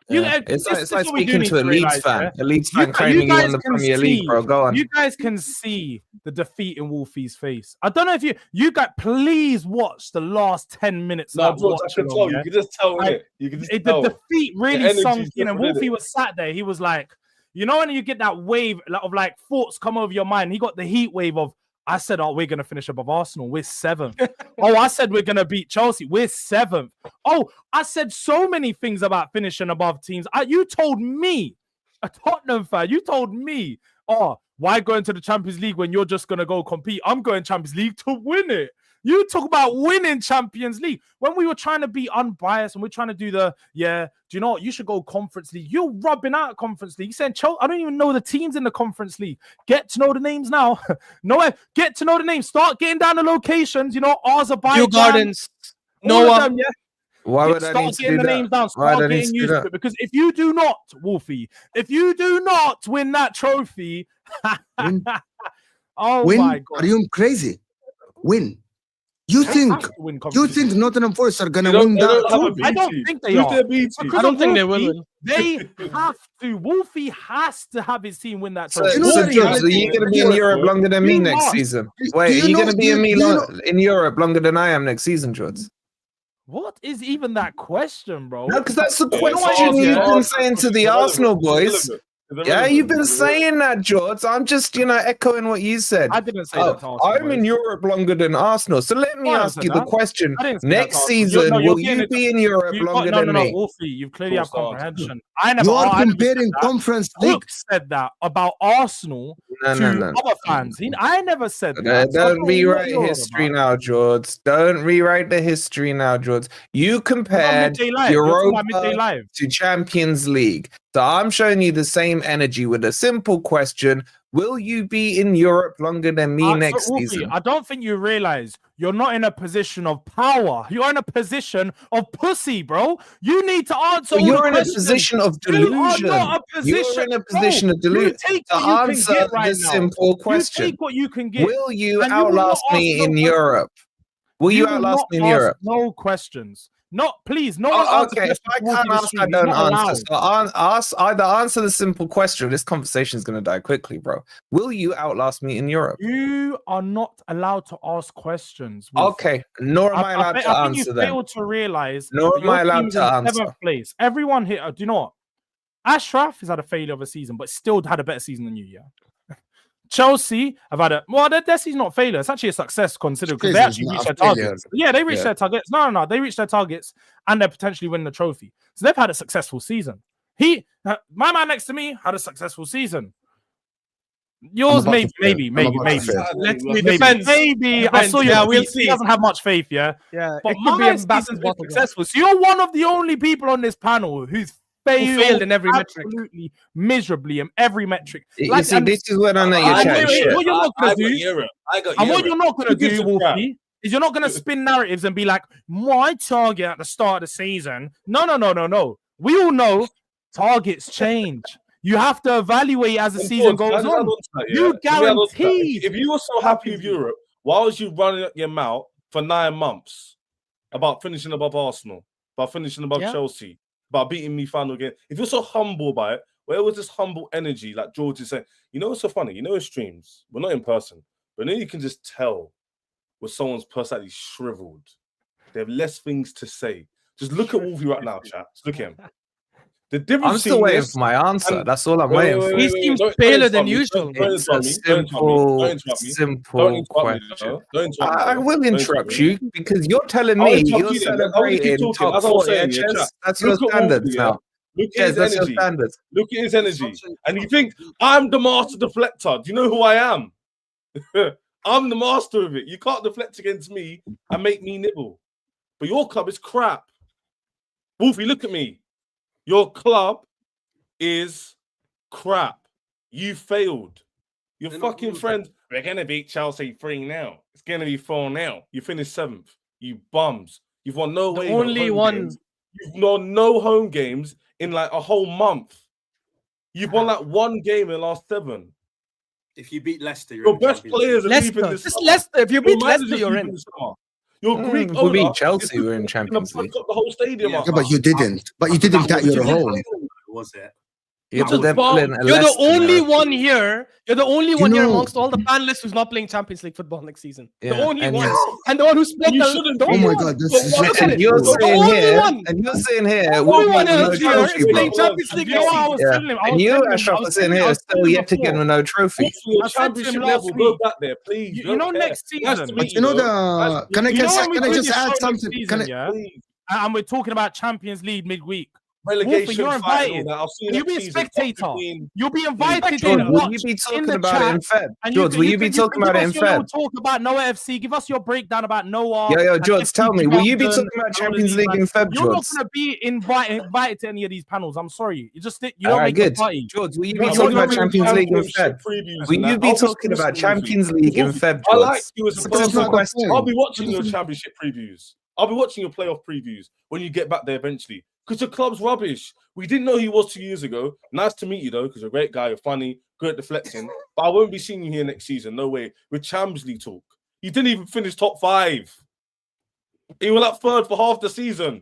It's like speaking to a Leeds fan. A Leeds fan claiming you won the Premier League, bro. Go on. You guys can see the defeat in Wolfie's face. I don't know if you guys please watch the last 10 minutes. No, bro, I can tell. You can just tell it. You can just tell. The defeat really sunk in, and Wolfie was sat there. He was like, you know, when you get that wave of like thoughts come over your mind, he got the heat wave of, I said, oh, we're going to finish above Arsenal. We're 7th. Oh, I said we're going to beat Chelsea. We're 7th. Oh, I said so many things about finishing above teams. You told me, a Tottenham fan, you told me, oh, why go into the Champions League when you're just going to go compete? I'm going Champions League to win it. You talk about winning Champions League. When we were trying to be unbiased and we're trying to do do you know what? You should go Conference League. You're rubbing out Conference League. You saying, I don't even know the teams in the Conference League. Get to know the names now. Get to know the names. Start getting down the locations. You know, Azerbaijan. Kew Gardens. Noah. Why would I need to do the names down. Start getting used to it. Because if you do not, Wolfie, if you do not win that trophy, oh my God. Are you crazy? Win. You think Nottingham Forest are gonna win that trophy? I don't think they are. I don't think they will win. They have to. Wolfie has to have his team win that trophy. So, George, are you going to be in Europe longer than me next season? Wait, are you going to be in Europe longer than I am next season, George? What is even that question, bro? No, because that's the question you've been saying to the Arsenal boys. Yeah, you've been saying that, George. I'm just, echoing what you said. I didn't say that. I'm in Europe longer than Arsenal. So let me ask you the question. Next season, will you be in Europe longer than me? No, Wolfie, you clearly have comprehension. You are comparing Conference League. Luke said that about Arsenal to other fans. I never said that. Don't rewrite history now, George. Don't rewrite the history now, George. You compared Europa to Champions League. So I'm showing you the same energy with a simple question. Will you be in Europe longer than me next season? I don't think you realize you're not in a position of power. You're in a position of pussy, bro. You need to answer all the questions. You're in a position of delusion. You're in a position of delusion. To answer this simple question. You take what you can get. Will you outlast me in Europe? Will you outlast me in Europe? No questions. Please. Okay, if I can't ask, I don't answer. So either answer the simple question. This conversation is going to die quickly, bro. Will you outlast me in Europe? You are not allowed to ask questions. Okay, nor am I allowed to answer them. You fail to realize. Nor am I allowed to answer. 7th place. Everyone here. Do you know what? Ashraf has had a failure of a season, but still had a better season than you. Yeah. Chelsea have had their season's not a failure. It's actually a success considered because they actually reached their targets. Yeah, they reached their targets. No, they reached their targets and they're potentially winning the trophy. So they've had a successful season. My man next to me had a successful season. Yours maybe. Depends. Maybe. I saw you. Yeah, we'll see. He doesn't have much faith. Yeah. But my season's been successful. So you're one of the only people on this panel who's failed in every metric, absolutely miserably in every metric. This is when I know you're chatting shit. What you're not going to do, and what you're not going to do, Wolfie, is you're not going to spin narratives and be like, my target at the start of the season. No. We all know targets change. You have to evaluate as the season goes on. You guarantee. If you were so happy with Europe, why was you running up your mouth for 9 months about finishing above Arsenal, about finishing above Chelsea? About beating me final game. If you're so humble by it, where was this humble energy? Like George is saying, what's so funny? In streams, we're not in person, but then you can just tell when someone's personality shriveled. They have less things to say. Just look at Wolfie right now, chat. Just look at him. The difference. I'm still waiting for my answer. That's all I'm waiting for. He seems paler than usual. It's a simple question. I will interrupt you because you're telling me you're celebrating top 4. That's your standards now. That's your standards. Look at his energy. And you think, I'm the master deflector. Do you know who I am? I'm the master of it. You can't deflect against me and make me nibble. But your club is crap. Wolfie, look at me. Your club is crap. You failed. Your fucking friends, we're going to beat Chelsea 3-0. It's going to be 4-0. You finished 7th. You bums. You've won no way. Only one. You've won no home games in like a whole month. You've won like 1 game in the last 7. If you beat Leicester, your best players are leaving this summer. Leicester. If you beat Leicester, you're in. Your Greek we beat Chelsea. We're in Champions League. The whole stadium. Yeah, but you didn't. But you didn't at your home. Was it? Yeah, but they're playing You're the Leicester only now. one here. You're the only one here know- amongst all the panelists who's not playing Champions League football next season. The Yeah, only and one. you- And the one who split You the. shouldn't the be. Oh only my one. God, this But is what- Look at And it. you're The saying only here, one. and you're saying here, The we'll only be one with no else here trophy, is bro. playing Champions League You know what I next was season. telling him? I And was you, telling him- Ashraf, I are was saying telling him- I here, was still telling him yet to get before. no trophy. Wolfie, your I said to him championship last level, week, go back there, please. You know, next Nice to season, meet You know though. the can I You know just when we can I do just this add show next something? season, Can I, yeah? And we're talking about Champions League midweek. Relegation you're fight and all invited. that. I'll see you Can you next be a season. spectator? Top 15. You'll be invited George, in. will Watch you be in talking the about it in chat. Feb? And George, will you be talking about it in give us your little Feb? talk about Noah FC. Give us your breakdown about Noah. Yo, and George, FC tell me, will you be London talking about and all of Champions these, League man. in Feb, You're not George? going to be invited to any of these panels. I'm sorry. You don't All right, make the good. party. George, will you You're be not talking gonna about be Champions League in Championship Feb? previews Will and you that. be I'll talking listen about to Wolfie. Champions League in Wolfie, Feb, I George? like you as a It's a That's person. not simple the question. point. I'll be watching your That's- championship previews. I'll be watching your playoff previews when you get back there eventually. Because the club's rubbish. We didn't know who he was 2 years ago. Nice to meet you though, because you're a great guy. You're funny, good at deflecting. But I won't be seeing you here next season. No way. With Champions League talk. You didn't even finish top 5. You were like third for half the season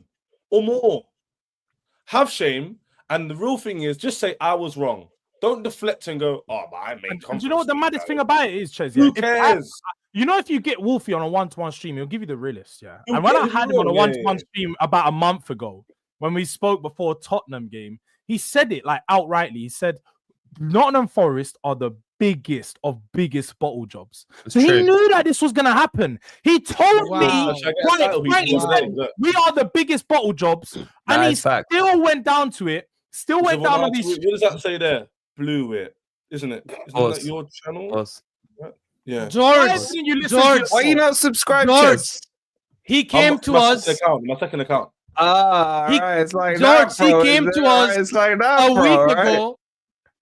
or more. Have shame. And the real thing is, just say I was wrong. Don't deflect and go, oh, but I made And do you know what the maddest thing about it is, Ches? Who Yeah? cares? You know, if you get Wolfie on a one-to-one stream, he'll give you the realest, yeah. He'll And when get I you had the him on a real, one-to-one stream about a month ago, when we spoke before Tottenham game, he said it like outrightly. He said, Nottingham Forest are the biggest of biggest bottle jobs. It's So he true. knew that this was going to happen. He told Wow. me, Should I get a quite title piece frankly, the other day? Look. we are the biggest bottle jobs. And he That's fact. still went down to it, still So went what down on else- these. What does that say there? Blew it, isn't it? Isn't Pause. that your channel? Pause. Yeah. Why George, didn't you listen George, to Why are you not subscribed, George, Ches? he came to my us second account. Ah, He- right. It's like George, that, bro. he came Is to it? Right, us It's like that, a bro, week right? ago.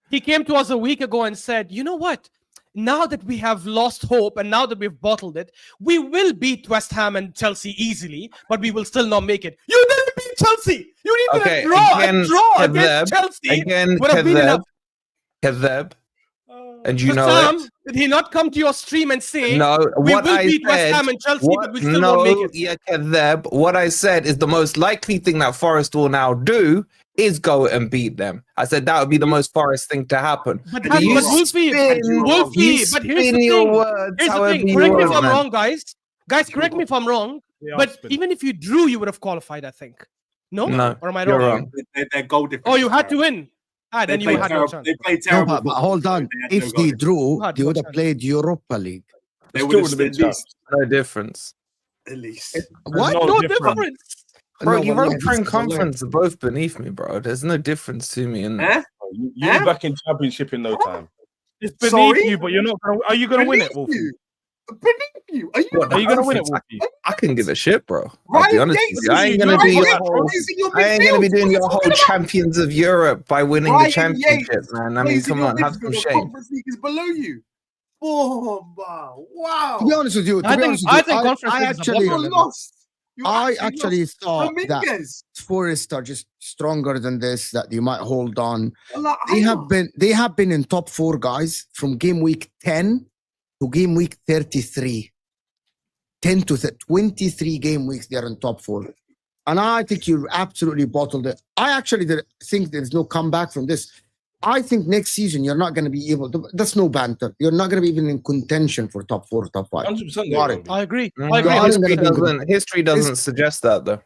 He came to us a week ago and said, you know what? Now that we have lost hope and now that we've bottled it, we will beat West Ham and Chelsea easily, but we will still not make it. You didn't beat Chelsea. You didn't Okay, even draw again, a draw Keveb, against Chelsea. Again, would have been enough. Keveb, and you know Sam, it. did he not come to your stream and say, No, we what will I beat West said, Ham and Chelsea, but we still no, won't make it? yeah, Keveb, what I said is the most likely thing that Forest will now do is go and beat them. I said that would be the most Forest thing to happen. But But you Wolfie, spin, Wolfie, you but here's spin the your thing. words Here's the however thing. you Correct me if want, I'm man. wrong, guys. Guys, correct me if I'm wrong. But even if you drew, you would have qualified, I think. No? No, Or am I you're wrong? wrong. Their goal difference. Oh, you had to win. Ah, then you had no chance. They played No, terrible. but hold on. They had If no they goal drew, Hard they would to have played Europa League. They Still would have would've been at least. No difference. At least. What? no No difference. difference. Bro, No, you but wrote yeah, Prem this is a lie. Conference are both beneath me, bro. There's no difference to me. And Huh? You'll be back in championship in no time. It's beneath Sorry? you, but you're not. Are you going to win it, Beneath Wolfie? you. Beneath you. Are you? What, Are you going to win it, Conference? Wolfie? I can give a shit, bro. I'll be Ryan honest with you. I ain't gonna Yates, do your Ryan whole. Yates in your I ain't gonna be midfield. doing your What are whole you talking about? champions of Europe by winning the Ryan championship, Yates man. I mean, plays in come your on, have some midfield. The shame. Conference League is below you. Oh, wow. To be honest with you, I think Conference I League is actually, above You're lost. You're I actually lost. thought that Dominguez. Forest are just stronger than this. That they might hold on. Like, They have been in top 4, guys, from game week 10 to game week 33. 10 to 23 game weeks, they're in top 4. And I think you absolutely bottled it. I actually think there's no comeback from this. I think next season you're not going to be able to. That's no banter. You're not going to be even in contention for top 4, top 5. 100%. Got it. I agree. Mhm. I agree. Yeah, History doesn't suggest that though.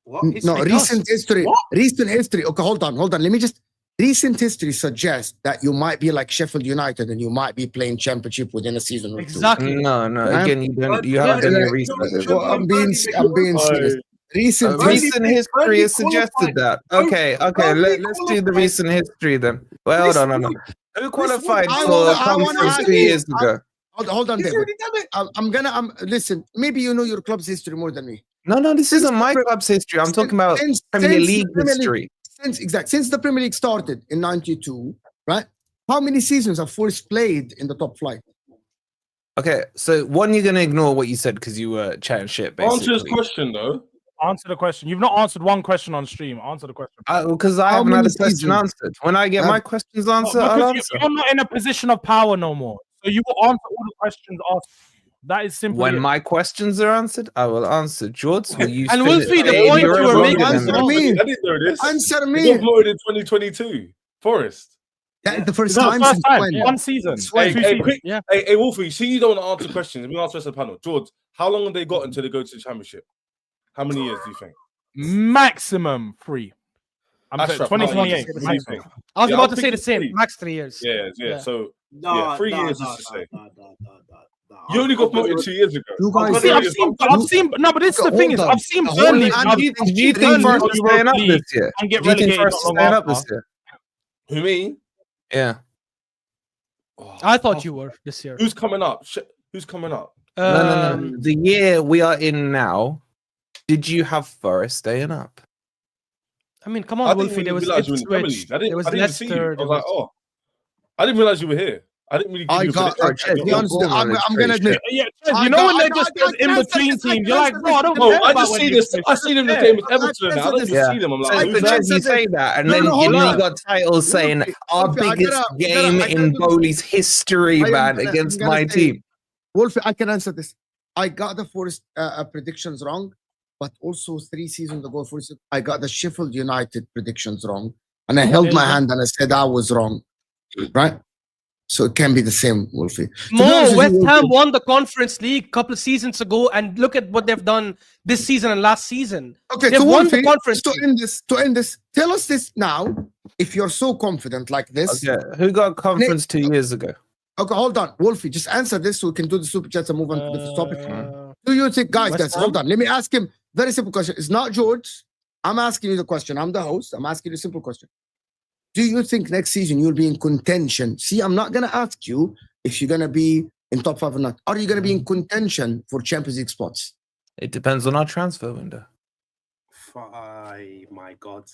What? No, History recent does. history. What? Recent history. Okay, hold on. Let me just. Recent history suggests that you might be like Sheffield United and you might be playing championship within a season or 2. Exactly. No. Man. Again, you haven't done your research. Well, I'm being serious. Recent Recent history has suggested that. Okay. Let's do the recent history then. Well, hold on. Who qualified I for wanna- I wanna conference ask 2 you- years ago? Hold on, He's David. already done it. Listen, maybe you know your club's history more than me. No, this isn't my club's history. I'm talking about Premier League history. Since the Premier League started in 92, right? How many seasons have Forest played in the top flight? Okay, so one, you're gonna ignore what you said because you were chatting shit, basically. Answer his question though. Answer the question. You've not answered one question on stream. Answer the question. Because I How haven't had many a question seasons? answered. When I get my questions answered, I'll Because answer. you're not in a position of power no more. So you will answer all the questions asked. That is simply When it. my questions are answered, I will answer. George, will you? And spin Wolfie, it the in point your you were own making- way? Answer me. I didn't know this. Answer He me. got voted in 2022. Forest. That is the first Is that the time first since time? when? One season. Hey, Two hey, seasons. quick, Yeah. hey, Wolfie, see you don't want to answer questions. Let me answer the rest of the panel. George, how long have they got until they go to the championship? How many years do you think? Maximum 3. I'm saying Ashraf, 2028. what do you think? I was Yeah, about I'm to say the thinking same. Max 3 years. Yeah. So No, 3 no, years no, is to say. no. You only got promoted 2 years ago. You guys- See, I'm I've seen. No, but this is the thing is, Hold on. I've seen Hold Burnley. on. Do you think Burnley Forest is Europa staying up League this year? and get Do you think relegated Forest not is long staying up after. this year? Who, me? Yeah. Oh, I thought you were this year. Who's coming up? Who's coming up? No. The year we are in now, did you have Forest staying up? I mean, come I on, didn't Wolfie. really There was realize you were in the Premier Ipswich. League. I There was didn't see you. Leicester. I There was like, was... oh, I didn't realize you were here. I didn't really give I you a got. prediction. To be honest, I'm gonna admit. Yeah, you know when they're just in between teams, you're like, bro, I don't No, care I about just when see they this. finish. I see them in the Yeah. game with Everton. I don't just Yeah. see them. I'm So like, I who's can that? answer you this. say that, and No, then no, you hold know on. you got titles saying our Wolfie, I biggest gotta- game I in gotta- Bowley's history, I'm man, gonna- against I'm gonna my say- team. Wolfie, I can answer this. I got the Forest predictions wrong, but also 3 seasons ago, I got the Sheffield United predictions wrong, and I held my hand and I said I was wrong, right? So it can be the same, Wolfie. To be honest with West you, Ham Wolfie, won the Conference League a couple of seasons ago, and look at what they've done this season and last season. Okay, They've so won the Wolfie, Conference to League. end this, tell us this now. If you're so confident like this, Okay, who got conference 2 years ago? okay, hold on, Wolfie, just answer this so we can do the super chats and move on to the topic. Uh, Do you think, guys, West hold Ham? on, let me ask him very simple question. It's not George. I'm asking you the question. I'm the host. I'm asking you a simple question. Do you think next season you'll be in contention? See, I'm not gonna ask you if you're gonna be in top 5 or not. Are you gonna be in contention for Champions League spots? It depends on our transfer window. My God.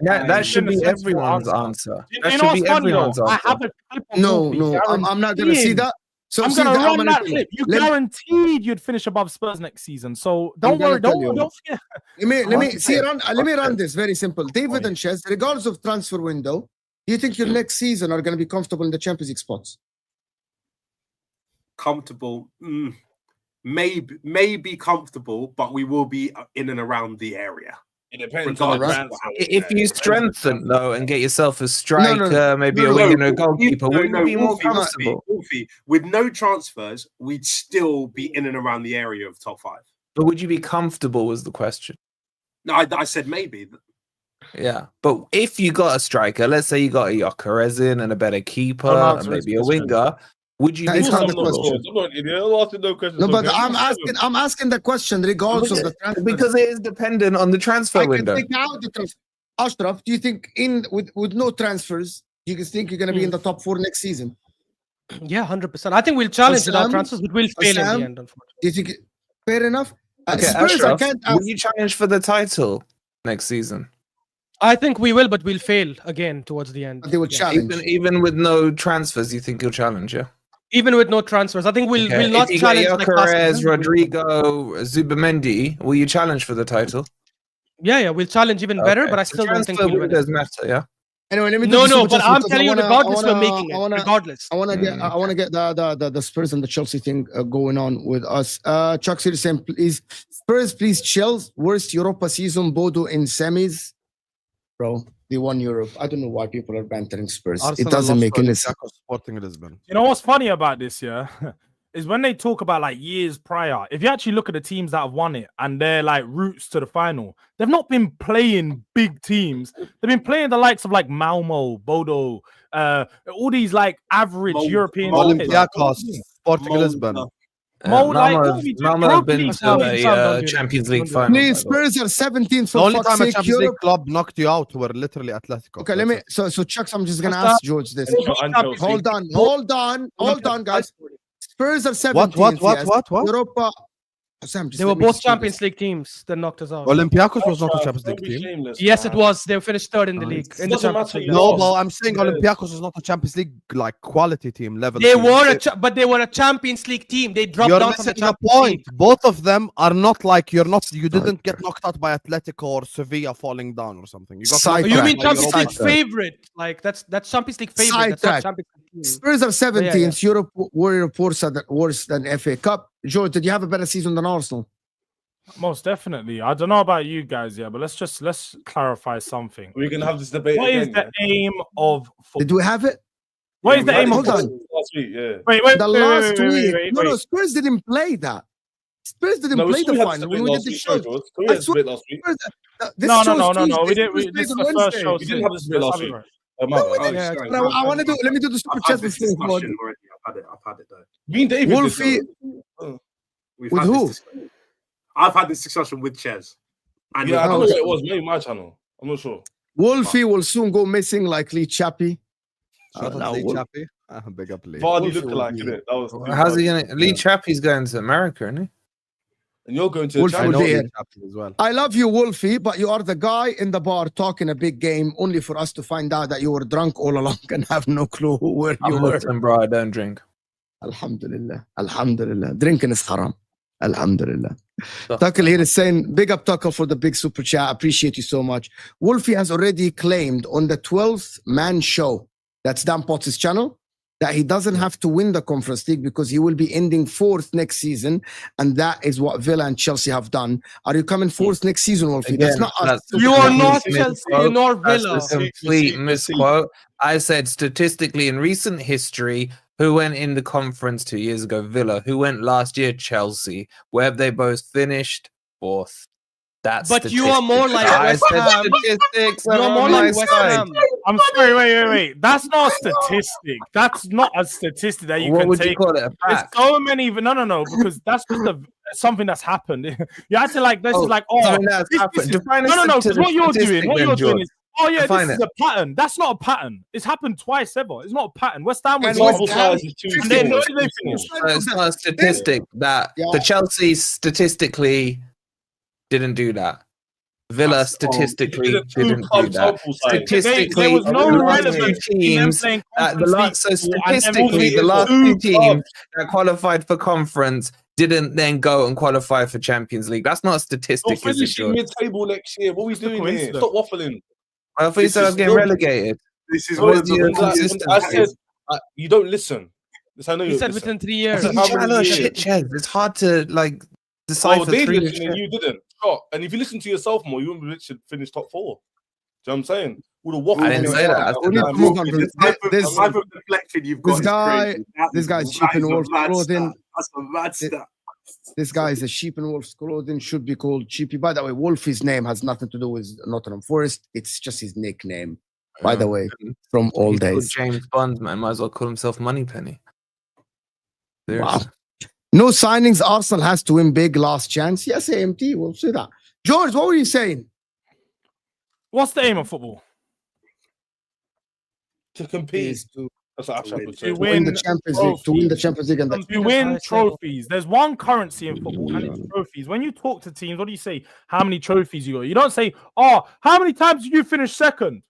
That should be sensible everyone's answer. answer. You That know should what's be funny though? everyone's I answer. have a clip of No, Wolfie no, I'm not gonna see guaranteeing- that. So I'm see gonna that, run gonna that tell clip. You Let- guaranteed you'd finish above Spurs next season. So don't gonna worry. tell you. Don't forget. Let me see. Okay. Let me run this very simple. David and Shez, regardless of transfer window, do you think your next season are going to be comfortable in the Champions League spots? Comfortable. Maybe comfortable, but we will be in and around the area. It depends on the Regardless. transfer. If you strengthen though and get yourself a no, striker, maybe no, a winger and a no, goalkeeper, no, wouldn't no, you be more Wolfie, comfortable? Wolfie, with no transfers, we'd still be in and around the area of top 5. But would you be comfortable was the question. No, I said maybe. Yeah. But if you got a striker, let's say you got a Gyökeres in and a better keeper I'm and answering maybe this a question. winger, would you That be is not I'm the not comfortable? question. I'm not an idiot. I'm asking no questions. No, but Okay. I'm asking the question regardless of the transfer. Because it is dependent on the transfer I can window. take out the transfer. Ashraf, do you think with no transfers, you think you're going to be in the top 4 next season? Yeah, 100%. I think we'll challenge without Sam? transfers, but we'll fail in Sam? the end, unfortunately. Do you think fair enough? Okay, Spurs, Ashraf, I can't will you challenge for the title next season? I think we will, but we'll fail again towards the end. they will Yeah. challenge. Even with no transfers, you think you'll challenge, yeah? Even with no transfers, I think we'll not if you challenge. got like last Gyökeres, season. Rodrigo, Zubamendi, will you challenge for the title? Yeah, we'll challenge even better, Okay. but I So still don't think transfer we'll win. windows matter, yeah? Anyway, let me do No, the super but chats I'm because telling I you, wanna- regardless, I we're wanna- making it. I wanna- Regardless. I want to get. I want to get the Spurs and the Chelsea thing going on with us. Chuck Series saying, please Spurs, please chill. Worst Europa season, Bodo in semis, bro. They won Europe. I don't know why people are bantering Spurs. Arsenal it doesn't lost make to any sense. Olympiacos Sporting Lisbon. You know what's funny about this, yeah? Is when they talk about like years prior, if you actually look at the teams that have won it and their like routes to the final, they've not been playing big teams. They've been playing the likes of like Malmo, Bodo, all these like average Molde. European Olympiacos Sporting Molde. Lisbon. Malmo have been to Sam, a don't do that. Champions League Don't do final. Please, by the way. Spurs are 17th The for only fuck's time a sake. Champions League Europe. club knocked you out were literally Atletico. Okay, let me. So Chuck, I'm just gonna What's ask George this. And Hold on, guys. Spurs are 17th. What? Europa. Sam, just They were let me both just do Champions this. League teams that knocked us out. Olympiacos was not a Champions League team. Yes, it was. They finished third in the league. In the doesn't Champions matter. League. No, Yes. but I'm saying Yes. Olympiacos is not a Champions League like quality team level. They team. were but they were a Champions League team. They dropped You're down from the missing the Champions point. League. Both of them are not like you didn't get knocked out by Atletico or Sevilla falling down or something. You got Side knocked You out mean by Champions Europa. League favorite? Like that's Champions League favorite. That's not Sidetrack. Champions League team. Spurs are 17th. Yeah. Europe were reports are worse than FA Cup. George, did you have a better season than Arsenal? Most definitely. I don't know about you guys, but let's clarify something. We're gonna have this debate. What is the aim of football? Did we have it? What is the aim of hold on. football? Last week, yeah. Wait, The last week. No, Spurs didn't play that. Spurs didn't play the final when we did the show. I swear last week. No. We didn't. This is the first show. We didn't have this debate last week. I want to do. Let me do the super chat before. I've had it though. Me and David. Wolfie. With who? I've had this discussion with Ches. And I don't know what it was. Maybe my channel. I'm not sure. Wolfie will soon go missing like Lee Chappie. Lee Chappie. Big up Lee. Vardy looked like it. That was how's he gonna? Lee Chappie's going to America, isn't he? And you're going to Wolfie will be here. As well. I love you, Wolfie, but you are the guy in the bar talking a big game, only for us to find out that you were drunk all along and have no clue where you were. Muslim, bro. I don't drink. Alhamdulillah. Drinking is haram. Alhamdulillah. Tuckle here is saying, big up Tuckle for the big super chat. Appreciate you so much. Wolfie has already claimed on the 12th man show, that's Dan Potts' channel, that he doesn't have to win the Conference League because he will be ending 4th next season, and that is what Villa and Chelsea have done. Are you coming 4th next season, Wolfie? Again, that's not us. You are not Chelsea nor Villa. That's a complete misquote. I said statistically in recent history, who went in the conference 2 years ago? Villa. Who went last year? Chelsea. Where have they both finished? 4th. That's but you are more like West Ham. Statistics. You are more like West Ham. I'm sorry, wait. That's not a statistic. That's not a statistic that you what can would take. You call it? A fact? There's so many. No, because that's just something that's happened. You have to like this is like something that's happened. No. Because what you're doing is this is a pattern. That's not a pattern. It's happened twice ever. It's not a pattern. West Ham was it's not a statistic that the Chelsea statistically didn't do that. Villa statistically didn't do that. Statistically, there was no relevance teams. Statistically, the last two teams that qualified for conference didn't then go and qualify for Champions League. That's not a statistic. We're finishing mid-table next year. What are we doing here? Stop waffling. I thought you said I was getting relegated. This is I said you don't listen. I know you said within 3 years. It's hard to like decipher. They listened and you didn't. And if you listen to yourself more, you wouldn't literally finish top 4. Do you know what I'm saying? All the waffle. I didn't say that. This type of deflection you've got. This guy's sheep in wolf's clothing. That's a mad stat. This guy is a sheep in wolf's clothing. Should be called Cheapy. By the way, Wolfie's name has nothing to do with Nottingham Forest. It's just his nickname. By the way, from all days. James Bond, man, might as well call himself Moneypenny. Wow. No signings. Arsenal has to win big. Last chance. Yes, AMT. We'll see that. George, what were you saying? What's the aim of football? To compete. To win the Champions League. To win the Champions League. And to win trophies. There's one currency in football, and it's trophies. When you talk to teams, what do you say? How many trophies you got? You don't say, "Oh, how many times did you finish second?"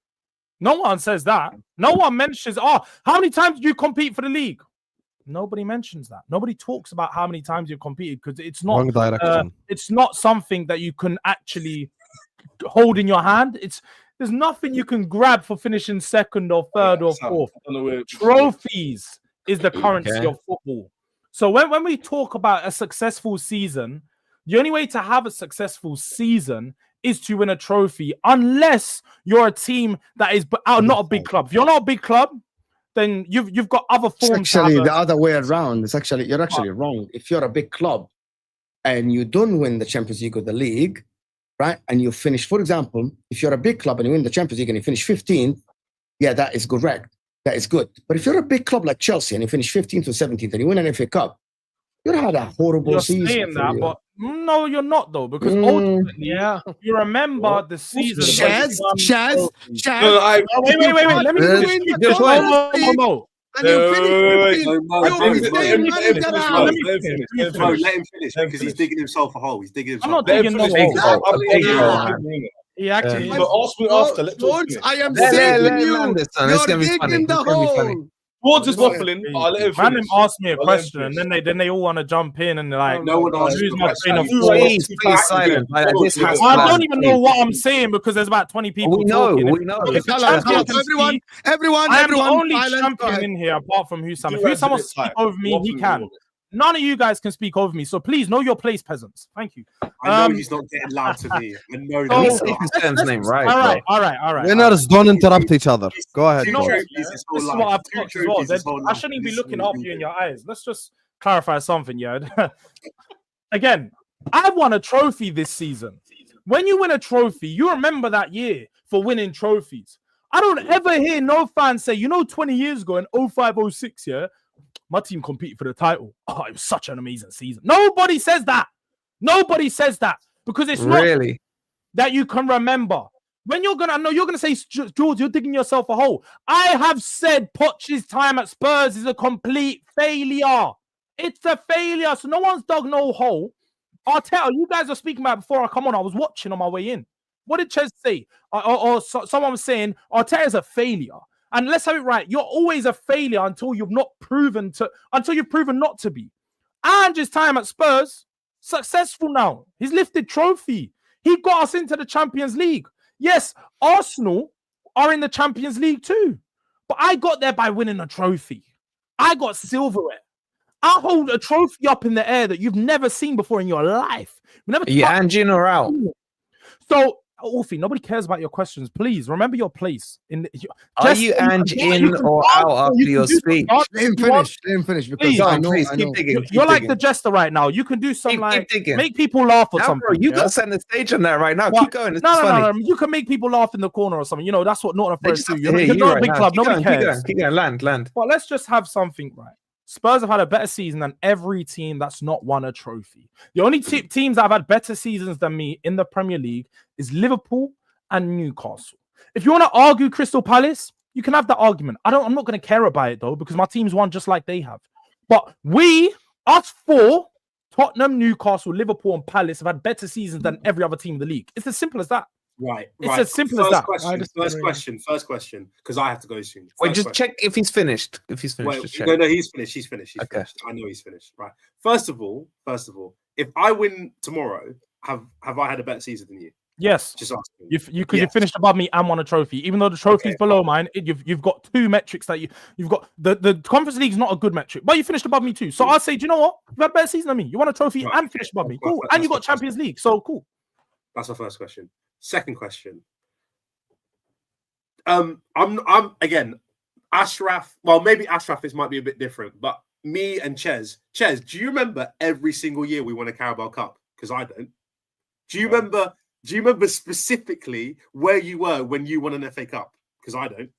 No one says that. No one mentions, "Oh, how many times did you compete for the league?" Nobody mentions that. Nobody talks about how many times you've competed because it's not. It's not something that you can actually hold in your hand. There's nothing you can grab for finishing second or third or fourth. Trophies is the currency of football. So when we talk about a successful season, the only way to have a successful season is to win a trophy, unless you're a team that is not a big club. If you're not a big club, then you've got other forms. It's actually the other way around. You're actually wrong. If you're a big club and you don't win the Champions League or the league, right, and you finish, for example, if you're a big club and you win the Champions League and you finish 15th, yeah, that is correct. That is good. But if you're a big club like Chelsea and you finish 15th or 17th and you win an FA Cup, you had a horrible season. You're saying that, but no, you're not though, because ultimately, you remember the season. Shaz. Wait. Let me let him finish because he's digging himself a hole. He's digging himself. I'm not digging no hole. He actually. Ask me after. George, I am saving you. It's gonna be funny. The hole. George is waffling. Man asked me a question, and then they all want to jump in and they're like, no one asked "Who's my train of thought? Please silent. I don't even know what I'm saying because there's about 20 people. We know. Everyone. I am the only champion in here apart from Husam. If Husam wants to speak over me, he can. none of you guys can speak over me. So please know your place, peasants. Thank you. I know he's not getting loud to me. I know Can we that. say his son's name right? All right. Winners don't interrupt each other. Go ahead. Two George. trophies This his is whole what life. I've Two got as well. trophies his whole I life. shouldn't be This looking is up you in your eyes. Let's just clarify something, yeah. Again, I won a trophy this season. When you win a trophy, you remember that year for winning trophies. I don't ever hear no fan say, 20 years ago in 05-06, yeah, my team competed for the title. Oh, it was such an amazing season. Nobody says that. Nobody says that because it's not Really? that you can remember. When you're gonna say, George, you're digging yourself a hole. I have said Poch's time at Spurs is a complete failure. It's a failure. So no one's dug no hole. Arteta, you guys are speaking about before I come on. I was watching on my way in. What did Ches say? Someone was saying Arteta is a failure. And let's have it right. You're always a failure until you've proven not to be. Ange's time at Spurs, successful now. He's lifted trophy. He got us into the Champions League. Yes, Arsenal are in the Champions League too. But I got there by winning a trophy. I got silverware. I hold a trophy up in the air that you've never seen before in your life. Are you Ange in or out? So, Wolfie, nobody cares about your questions. Please remember your place. Are you Ange in or out after your speech? Let him finish because Please, I know. keep digging. You're like the jester right now. You can do some make people laugh or something. Bro, you got to set the stage on that right now. Well, keep going. It's no. funny. You can make people laugh in the corner or something. That's what Northern Forest do. You're You not right a big now. club. Keep Nobody going, cares. Keep going. Land. But let's just have something right. Spurs have had a better season than every team that's not won a trophy. The only teams that have had better seasons than me in the Premier League is Liverpool and Newcastle. If you want to argue Crystal Palace, you can have that argument. I'm not going to care about it though, because my team's won just like they have. But us four, Tottenham, Newcastle, Liverpool, and Palace have had better seasons than every other team in the league. It's as simple as that. Right. It's as simple as that. First question, because I have to go soon. Wait, just check if he's finished. If he's finished, just check. No, he's finished. He's finished. Okay. I know he's finished. Right. First of all, if I win tomorrow, have I had a better season than you? Yes. Just asking. You finished above me and won a trophy. Even though the trophy's below mine, you've got two metrics that you've got. The Conference League is not a good metric, but you finished above me too. So I'll say, do you know what? You've had a better season than me. You won a trophy and finished above me. Cool. And you got Champions League. So cool. That's my first question. Second question. I'm again, Ashraf. Well, maybe Ashraf might be a bit different, but me and Ches, do you remember every single year we won a Carabao Cup? Because I don't. Do you remember specifically where you were when you won an FA Cup? Because I don't.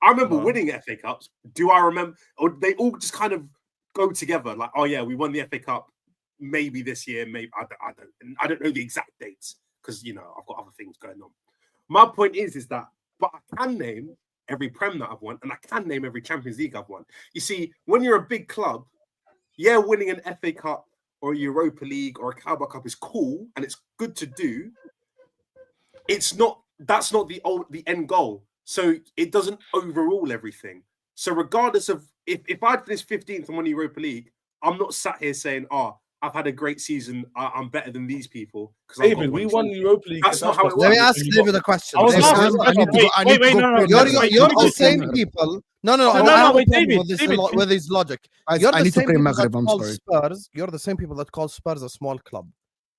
I remember winning FA Cups. Do I remember? Or they all just kind of go together? Like, oh yeah, we won the FA Cup. Maybe this year. Maybe I don't know the exact dates because I've got other things going on. My point is that. But I can name every Prem that I've won, and I can name every Champions League I've won. You see, when you're a big club, winning an FA Cup or a Europa League or a Carabao Cup is cool, and it's good to do. That's not the end goal. So it doesn't overrule everything. So regardless of if I'd finished 15th and won the Europa League, I'm not sat here saying, I've had a great season. I'm better than these people. David, we won the Europa League. That's not how it works. Let me ask David a question. You're the same people. No. Wait, David, with his logic. I need to play Maghreb. I'm sorry. Spurs, you're the same people that call Spurs a small club.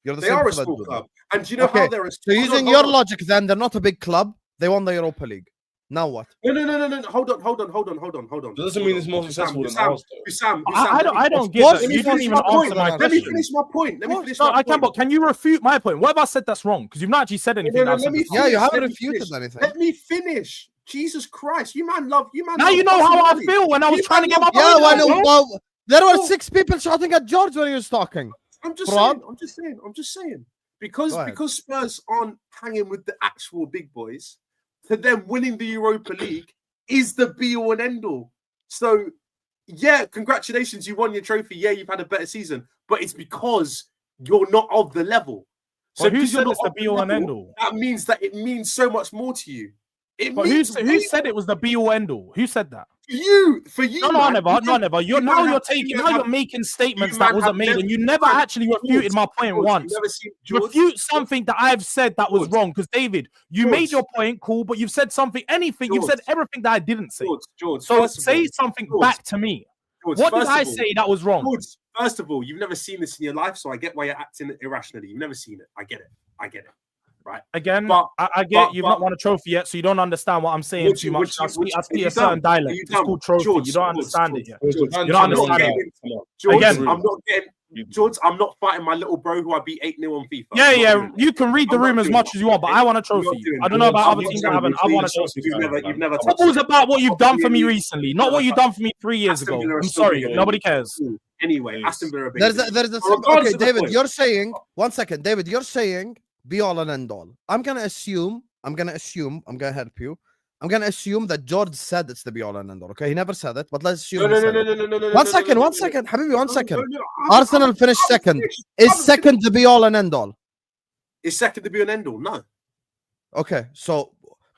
They are a small club. And do you know how they're a small club? So using your logic, then they're not a big club. They won the Europa League. Now what? No. Hold on. Doesn't mean it's more successful than ours. Sam, I don't get that. You didn't even answer my question. Let me finish my point. I can, but can you refute my point? What have I said that's wrong? Because you've not actually said anything. You haven't refuted anything. Let me finish. Jesus Christ, you man. Now you know how I feel when I was trying to get my point. Well, there were 6 people shouting at George when he was talking. I'm just saying. Because Spurs aren't hanging with the actual big boys, to them winning the Europa League is the be-all and end-all. So, congratulations, you won your trophy. Yeah, you've had a better season, but it's because you're not of the level. So who said it's the be-all and end-all? That means that it means so much more to you. Who said it was the be-all end-all? Who said that? For you. No, never. You're making statements that wasn't made, and you never actually refuted my point once. Refute something that I've said that was wrong, because David, you made your point, cool, but you've said you've said everything that I didn't say. George, so say something back to me. What did I say that was wrong? First of all, you've never seen this in your life, so I get why you're acting irrationally. You've never seen it. I get it. Right. Again, But- I get you've not won a trophy yet, so you don't understand what I'm saying too much. I speak a certain dialect. It's called trophy. George, You don't George, understand it George, yet. George, You don't I'm not understand getting- it. George, Again- I'm not getting. George, I'm not fighting my little bro who I beat 8-0 on FIFA. Yeah, I'm not yeah. doing that. You can read the I'm not room as doing much that. as you want, but I want a trophy. doing I don't that. know about I'm other not teams doing that haven't. that. I want a trophy. You've never touched Football's it. about what you've done for me Premier League. recently, not what you've done for me 3 years Aston ago. Villa are I'm still sorry, bigger. nobody cares. Anyway, Aston Villa are bigger There's than a, you. there's a Regardless okay, of the David. point. You're saying 1 second, David. You're saying be all and end all. I'm gonna assume. I'm gonna help you. I'm gonna assume that George said it's the be all and end all. Okay, he never said it, but let's assume. No, he said it. no. 1 second, 1 second, Habibi, 1 second. I'm Arsenal finished second. Is second the be all and end all? Is second to be an end all? No. Okay, so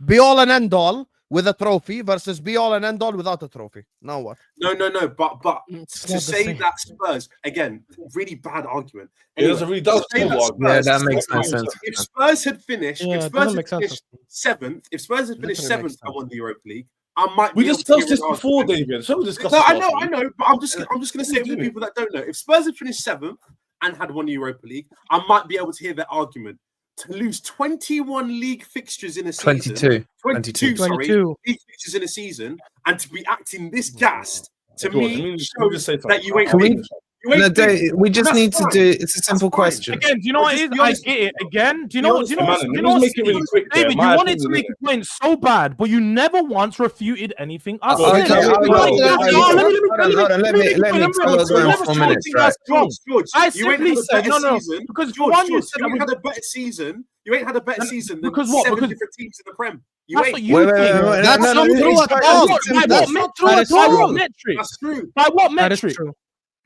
be all and end all with a trophy versus be all and end all without a trophy. Now what? No. But It's to not the say same. that Spurs again, really bad argument. It doesn't really does to say that football. Yeah, Spurs- that makes no sense. If Spurs had finished, Yeah, if it Spurs doesn't had make sense. finished seventh, if Spurs had finished Literally seventh makes and won the Europa League, I might. We be able to discussed hear this an before, argument. David. So we discussed No, this I last know, week. but I'm just going to say it for the people that don't know. If Spurs had finished seventh and had won the Europa League, I might be able to hear that argument. To lose 21 league fixtures in a season, 22. 22, sorry, 22. league fixtures in a season, and to be acting this gassed, to George, me, let me shows just say that you something. ain't Can we- big. You ain't No, big. we just That's need to fine. do. It's a simple fine. question. Again, do you know what it Just is? be I honest. get it. Again, do you know what? Do you know what? Honestly, Do you man, know let me what? just make it really quick there. David, you My wanted to opinion, make a point so bad, but you never once refuted anything I George, said. okay, You I will. wanted to- Hold on, No, hold let me on, let me tell us you in never 4 said minutes, anything right? that's wrong. George, I you ain't simply had a said better no, season. because George, one you George, said you that ain't we had a better season. You ain't had a better season than because what? 7 Because- different teams in the Prem. You That's ain't. what you Wait, think. That's no, not it's true at quite- all. it's By simple. what That's metric? That is By what true. metric? That's true. By what That is metric? true.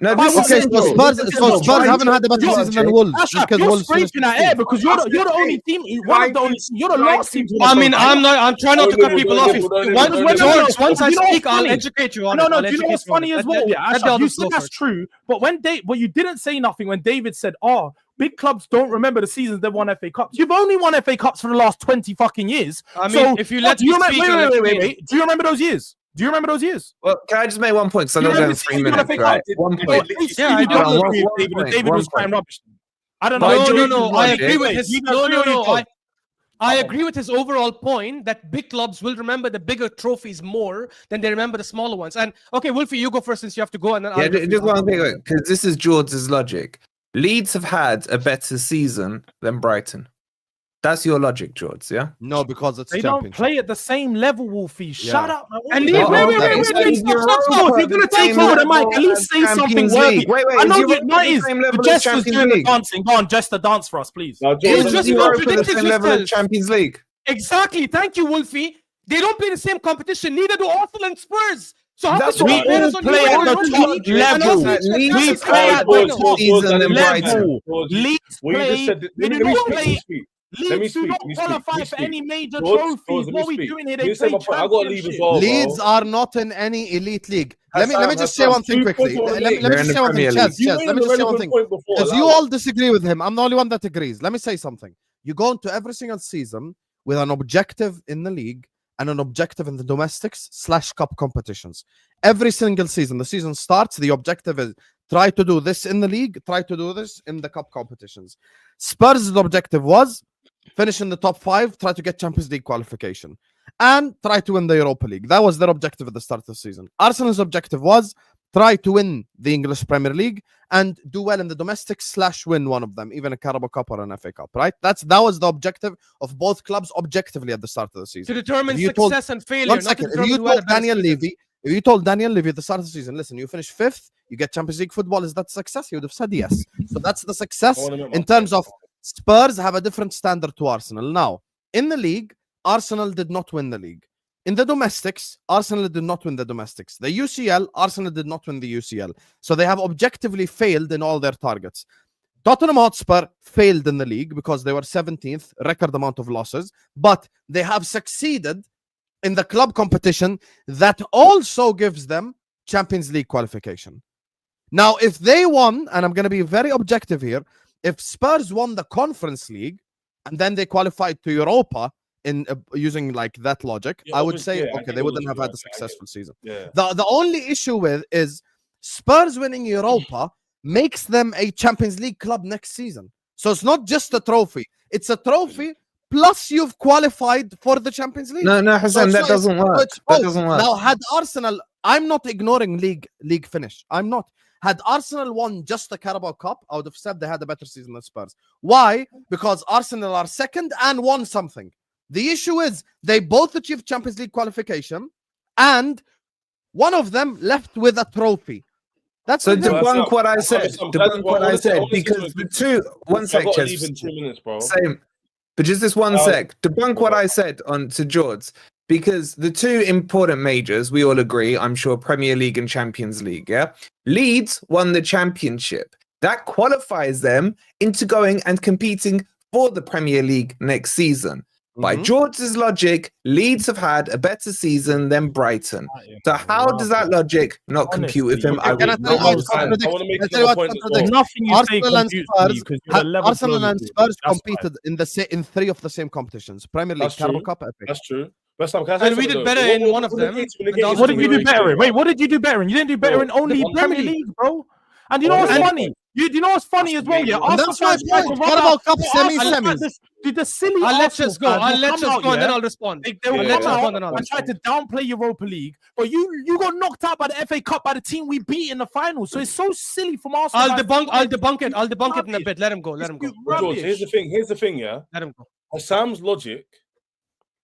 No, By this what is Okay, simple. so Spurs, This is so simple. Spurs haven't had a better George, season than Wolves. Ashraf, Just because you're Wolves finished scraping at air 15th. because you're the only team. One of the only. You're the last team. to win a I mean, trophy. I'm trying not to cut people off. George, once I You know what's speak, I'll funny? educate you on No, it. no. I'll Do you know educate what's you on funny it. as well? Let Yeah, the Ashraf, you others said go that's first. true, but but you didn't say nothing when David said, "Oh, big clubs don't remember the seasons they've won FA Cups." You've only won FA Cups for the last 20 fucking years. I mean, So, if you let do you me remember? speak, I'll Wait. explain. Do you remember those years? Do you remember those years? Well, can I just make one point? Because I You know we're remember in the 3 season minutes, FA right? Cup? 1 Did- point. did- Yeah, I You do. don't Hold on, agree with one David. point, David one was trying point. rubbish. I don't By know. George's No. I logic- agree with his. You No. agree with his- I agree with his overall point that big clubs will remember the bigger trophies more than they remember the smaller ones. And okay, Wolfie, you go first since you have to go, and then Yeah, I'll just one thing, because this is George's logic. Leeds have had a better season than Brighton. That's your logic, George, yeah? No, because it's They don't championship. play at the same level, Wolfie. Shut up. Man. And Wait, leave- wait, wait, wait, wait, stop. If you're going to take over the mic, at least say something worthy. Wait, I know is you Europa know the it is. same The level as Jester's Champions doing the League? dancing. Go on, Jester, dance for us, please. Now, It's George, Is just Europa the contradicted same level as yourself. Champions League? Exactly. Thank you, Wolfie. They don't play the same competition. Neither do Arsenal and Spurs. So how That's could you what compare we us on play your at own the logic? top And level. also, Leeds that's play fine. at better the season than Brighton. Leeds Well, you just play. said, They let do me not speak. play. Let me Leeds do speak. not Let me speak. qualify Let me for speak. any major George, trophies. let me What are we speak. doing here? Let They me say play my point. I got to leave as championship. well, Leeds bro. are not in any elite league. Let me Hassan, just say Hassan, one thing 2 quickly. points on Let me They're in just the say one thing. Premier Chaz, League. You Chaz, made let me a just say one relevant thing. point before. Because allow you it. all disagree with him. I'm the only one that agrees. Let me say something. You go into every single season with an objective in the league and an objective in the domestics/cup competitions. Every single season, the season starts, the objective is try to do this in the league, try to do this in the cup competitions. Spurs' objective was finish in the top 5, try to get Champions League qualification, and try to win the Europa League. That was their objective at the start of the season. Arsenal's objective was try to win the English Premier League and do well in the domestics/win one of them, even a Carabao Cup or an FA Cup, right? That was the objective of both clubs objectively at the start of the To season. determine If you told- success and failure. One not to second. If determine you who had a told better Daniel season. Levy, if you told Daniel Levy at the start of the season, listen, you finish 5th, you get Champions League football, is that success? He would have said yes. So that's the success I wanna make my in terms point. of Spurs have a different standard to Arsenal. Now, in the league, Arsenal did not win the league. In the domestics, Arsenal did not win the domestics. The UCL, Arsenal did not win the UCL. So they have objectively failed in all their targets. Tottenham Hotspur failed in the league because they were 17th, record amount of losses, but they have succeeded in the club competition that also gives them Champions League qualification. Now, if they won, and I'm going to be very objective here, if Spurs won the Conference League and then they qualified to Europa in using like that logic, Yeah, I would obviously, say, yeah, I okay, get they all wouldn't the have had a logic, I get successful season. Yeah. The only issue with is Spurs winning Europa makes them a Champions League club next season. So it's not just a trophy. It's a trophy plus you've qualified for the Champions League. No, Hassan, that doesn't work. That doesn't work. Now, had Arsenal, I'm not ignoring league finish. I'm not. Had Arsenal won just the Carabao Cup, I would have said they had a better season than Spurs. Why? Because Arsenal are second and won something. The issue is they both achieved Champions League qualification and one of them left with a trophy. That's so debunk what I said. Debunk what I said because the two. One sec, Chess. In 2 minutes, bro. Same, but just this one sec. Debunk what I said on to George because the two important majors we all agree. I'm sure Premier League and Champions League. Yeah, Leeds won the championship. That qualifies them into going and competing for the Premier League next season. By George's logic, Leeds have had a better season than Brighton. So how does that logic not compute with him? I want to make a point. Nothing you say computes Arsenal and Spurs competed in 3 of the same competitions: Premier League, Carabao Cup, FA. That's true. And we did better in one of them. What did you do better in? Wait, what did you do better in? You didn't do better in only Premier League, bro. And you know what's funny? You know what's funny as well, yeah? That's my point. Carabao Cup semi-semis. The silly I'll let you go. I'll let you go and then I'll respond. They will come out and try to downplay Europa League, but you got knocked out by the FA Cup by the team we beat in the final. So it's so silly from Arsenal. I'll debunk it in a bit. Let him go. George, here's the thing, yeah? Let him go. Sam's logic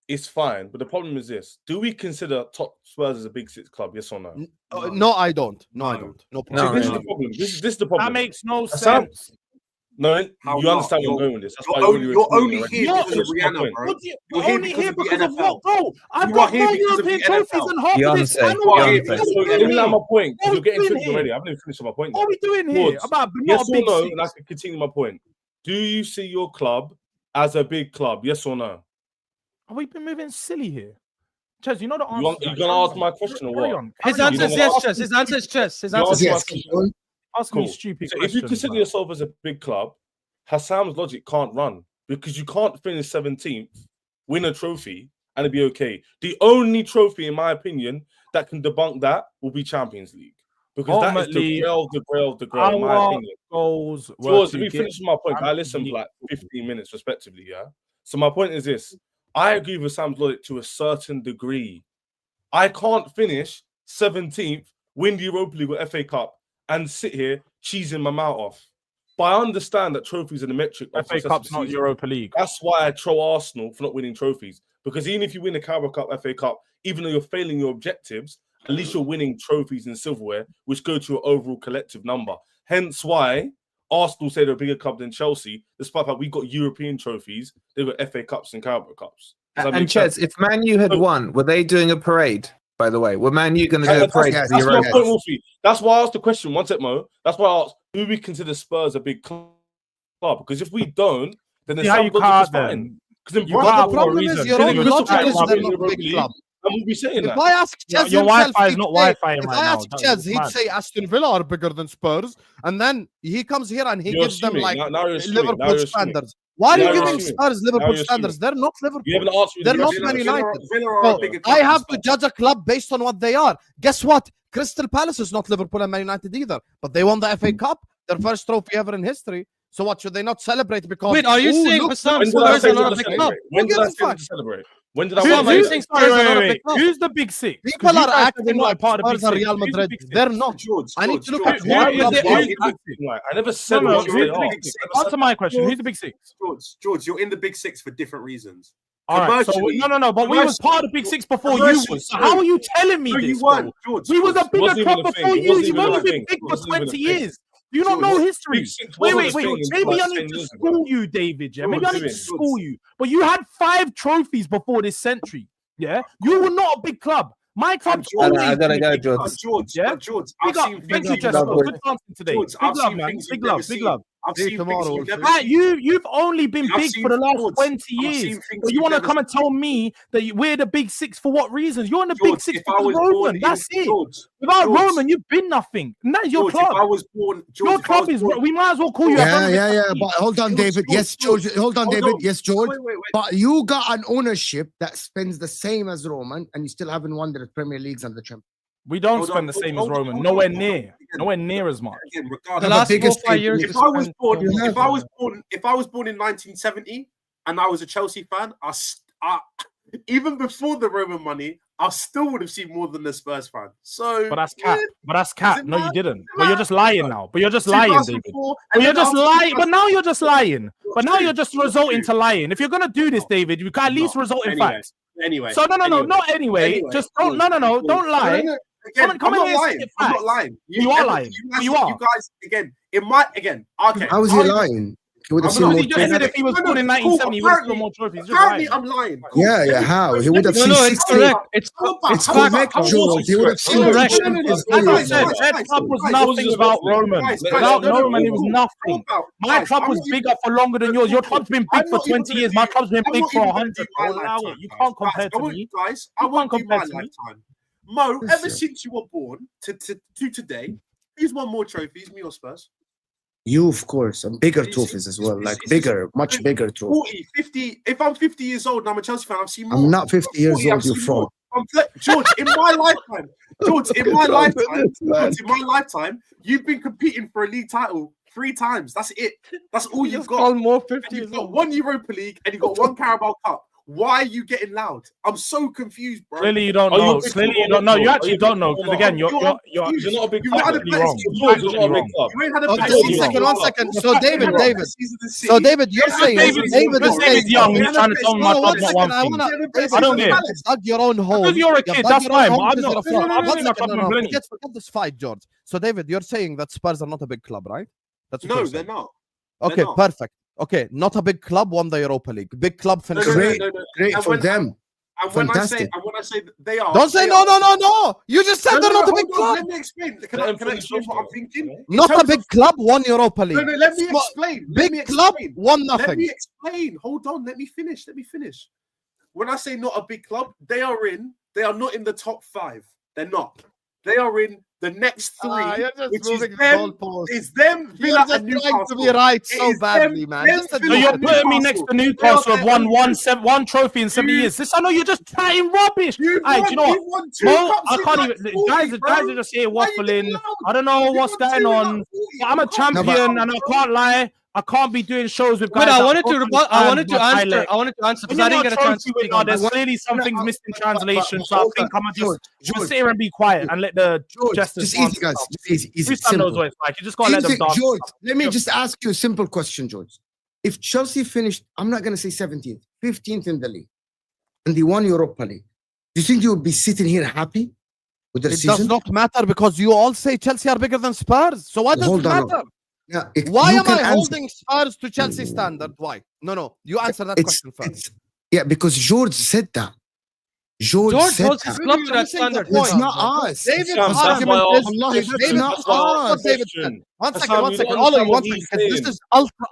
is fine, but the problem is this: do we consider top Spurs as a Big Six club? Yes or no? No, I don't. No problem. This is the problem. This is the problem. That makes no sense. No, you understand where I'm going with this. That's why you're only here because of Rihanna, bro. You're only here because of what, bro? I've got more European trophies than half of this panel. Let me land my point. You're getting tricked already. I haven't even finished my point. What are we doing here? Yes or no? And I can continue my point. Do you see your club as a big club? Yes or no? Have we been moving silly here? Chess, you know the answer. You're gonna ask my question or what? His answer is yes, Chess. His answer is Chess. His answer is yes. Ask me stupid questions. If you consider yourself as a big club, Hassam's logic can't run because you can't finish 17th, win a trophy, and it'll be okay. The only trophy, in my opinion, that can debunk that will be Champions League. Because that is the grail, in my opinion. Goals George, let me finish my point. I listened for like 15 minutes, respectively, yeah? So my point is this. I agree with Sam's logic to a certain degree. I can't finish 17th, win the Europa League or FA Cup, and sit here cheesing my mouth off. But I understand that trophies are the metric of FA Cup's not Europa League. That's why I troll Arsenal for not winning trophies. Because even if you win the Carabao Cup, FA Cup, even though you're failing your objectives, at least you're winning trophies and silverware, which go to your overall collective number. Hence why Arsenal say they're a bigger club than Chelsea, despite that we got European trophies, they've got FA Cups and Carabao Cups. And Chess, if Man U had won, were they doing a parade? By the way, were Man U going to do a parade? That's my point, Wolfie. That's why I asked the question. One sec, Mo. That's why I asked, do we consider Spurs a big club? Because if we don't, then there's some logic is fine. Because the problem is your own logic is they're not a big club. And we'll be saying that. If I ask Chess your Wi-Fi is not Wi-Fi. If I ask Chess, he'd say Aston Villa are bigger than Spurs, and then he comes here and he gives them like Liverpool standards. Why are you giving Spurs Liverpool standards? They're not Liverpool. They're not Man United. I have to judge a club based on what they are. Guess what? Crystal Palace is not Liverpool and Man United either, but they won the FA Cup, their first trophy ever in history. So what, should they not celebrate because... Wait, are you saying Spurs are not a big club? When did I say to celebrate? When did I Who's the Big Six? People are acting like Spurs are Real Madrid. They're not. I need to look at I never said answer my question. Who's the Big Six? George, you're in the Big Six for different reasons. All right, so no, but we was part of the Big Six before you was. So how are you telling me this? You weren't, George. We was a bigger club before you. You've only been big for 20 years. Do you not know history? Wait. Maybe I need to school you, David. Yeah, maybe I need to school you. But you had 5 trophies before this century. Yeah, you were not a big club. My club's always. I gotta go, George. George, yeah, George. Thank you, Jessica. Good dancing today. Big love, man. Big love. I've seen tomorrow. Right, you've only been big for the last 20 years. But you want to come and tell me that we're the Big Six for what reasons? You're in the Big Six because of Roman. That's it. Without Roman, you've been nothing. And that's your club. Your club is. We might as well call you. Yeah. But hold on, David. Yes, George. Hold on, David. Yes, George. But you got an ownership that spends the same as Roman, and you still haven't won the Premier Leagues and the Champions. We don't spend the same as Roman. Nowhere near as much. Again, The regardless, last 4 biggest 5 years. if I was born in 1970 and I was a Chelsea fan, I even before the Roman money, I still would have seen more than the Spurs fan. So, But that's cap. But that's cap. No, you didn't. But matter? you're just lying now. But you're just lying, David. 2004, But and you're then just after lying. But 2000 now you're just lying. But now true. you're just resorting to lying. If you're gonna do this, David, you can at least resort in facts. Anyway. So no, not anyway. Just don't. No, don't lie. Again, Come I'm in not here and lying. say I'm not facts. lying. You are lying. You are. You guys, again, okay. How is he lying? He would have seen I'm more. He just said if he was born in 1970, he would have won more trophies. Just Apparently, lying. I'm lying. Yeah. How he would have No, seen no, it's 16. correct. It's Correct, George. He would have seen more Correct. Champions As I League. said, their club was nothing without Roman. Without Roman, it was nothing. My club was bigger for longer than yours. Your club's been big for 20 years. My club's been big for 100. Allow it. You can't compare to me. Guys, I won't compare to me. Mo, Yes, ever sir. since you were born to today, who's won more trophies, me or Spurs? You, of course, and bigger It's- trophies as well, it's- like it's- bigger, much bigger trophies. 40, 50. If I'm 50 years old and I'm a Chelsea fan, I've seen more. I'm not 50 years 40, I've old, you seen fraud. more. George, in my lifetime, you've been competing for a league title 3 times. That's it. That's all you've got. more And 50 you've years got old. 1 Europa League and you've got 1 Carabao Cup. Why are you getting loud? I'm so confused, bro. Clearly you don't Are you know. a big Clearly club you don't know. You or actually not? don't know. Because again, you're You're not a big You club. had a actually better wrong. season. George, you're not a big wrong. club. You ain't had a Okay, better one season. second, 1 second. So David, So David, you're saying David is young. He's trying to tell me my club's not one thing. I don't get it. Dug your own hole. Because you're a You've kid, dug that's your own fine. hole But I'm because not. you're a fraud. I'm One not my second, club no, plenty. forget this fight, George. So David, you're saying that Spurs are not a big club, right? That's what No, you're they're saying. not. Okay, not. perfect. Okay, not a big club won the Europa League. Big club finished. Great. Great And for when- them. And when Fantastic. I say they are, Don't say they no. are. You just said they're not a big hold on, club. Let me explain. Can Let I him finish explain what off, I'm thinking? Not In a terms big of- club won Europa League. No, let me Small- explain. Let Big me club explain. won Let nothing. me explain. Hold on. Let me finish. When I say not a big club, they are not in the top 5. They're not. They are in the next 3, which is them, You're Villa, just and trying Newcastle. to be right It so is badly, them- man. them Just So Villa you're and putting me next to Newcastle who have one trophy in 70 years. This I know you're just chatting rubbish. You've Hey, do you know what? won 2 Mo, cups I in can't like even. 40, Guys bro. are just here Why are you getting waffling. loud? I don't know You what's won 2 going in on. like 40. But I'm a You can't be champion, loud, and I bro. can't lie. I can't be doing shows with guys. Wait, I that wanted to don't rebut. I wanted to understand my answer. dialect. I wanted to answer When because I you're didn't not get a chance to trophy speak winner, on there's that. clearly some things missed in translation. So I hold think on, I'm George, just sit here and be quiet and let the George, jesters just easy, answer guys. stuff. Just easy, Who knows simple. what it's like? You just gotta let them Easy, dance. George, let me Sure. just ask you a simple question, George. If Chelsea finished, I'm not going to say 17th, 15th in the league, and they won Europa League, do you think you would be sitting here happy with their It season? does not matter because you all say Chelsea are bigger than Spurs. So why does Hold it on, matter? Yeah, if Why you am can I answer- holding Spurs to Chelsea standard? Why? No. You answer that question first. Yeah, because George said that. George George said holds his that. club to that Missing the standard. point. It's not us. David's Sam, that's argument why I is asked Allah, the that's question. not That's why I asked us. the David said. question. One That's second, how one you second. don't All of you, understand one what he's second. This saying. is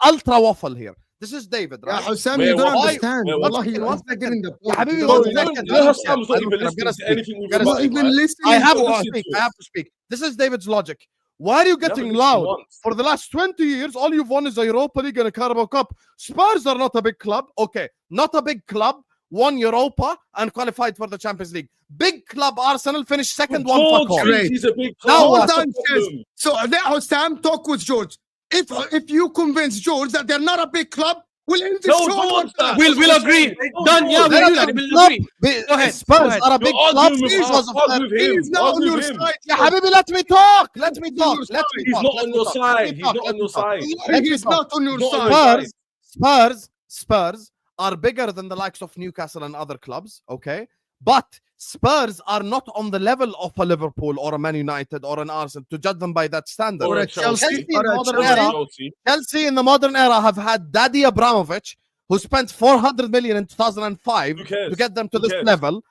ultra waffle here. This is David, Yeah, right? Hussam, Where you don't was- understand. where was- Wallahi, One you're not second. getting the Yeah, point. Habibi, You one don't second. understand. You know, Yeah, Hassam's not I'm even gonna listening to speak. anything we've Gotta Not rebutted, even right? listening. I have to to us. speak. I have to speak. This is David's logic. Why are you getting listened loud? once. For the last 20 years, all you've won is a Europa League and a Carabao Cup. Spurs are not a big club. Okay, not a big club. Won Europa and qualified for the Champions League. Big club Arsenal finished second, one for George call. thinks he's a big Now club. what? That's Hold the on, Chess. problem. So let Hussam talk with George. If you convince George that they're not a big club, we'll end the Tell show. George that. We'll That's what I'm agree. saying. Tell Done. Yeah, George. we'll do that. We'll agree. Go ahead. Spurs Go ahead. are a big You're club arguing with him. because of Argue with him. He's not on Argue your with him. side. Yeah, Habibi, let me talk. Let me talk. He's Let me He's talk. not Let on me your talk. side. Let me He's talk. not Let on me your talk. side. Wallahi, he's not on your Not on side. your side. Spurs are bigger than the likes of Newcastle and other clubs, okay? But Spurs are not on the level of a Liverpool or a Man United or an Arsenal to judge them by that standard. Or a Chelsea. in Or the a modern Chelsea. era, Chelsea. Chelsea in the modern era have had Daddy Abramovich, who spent 400 million in 2005 Who cares? to get them to Who this cares? level.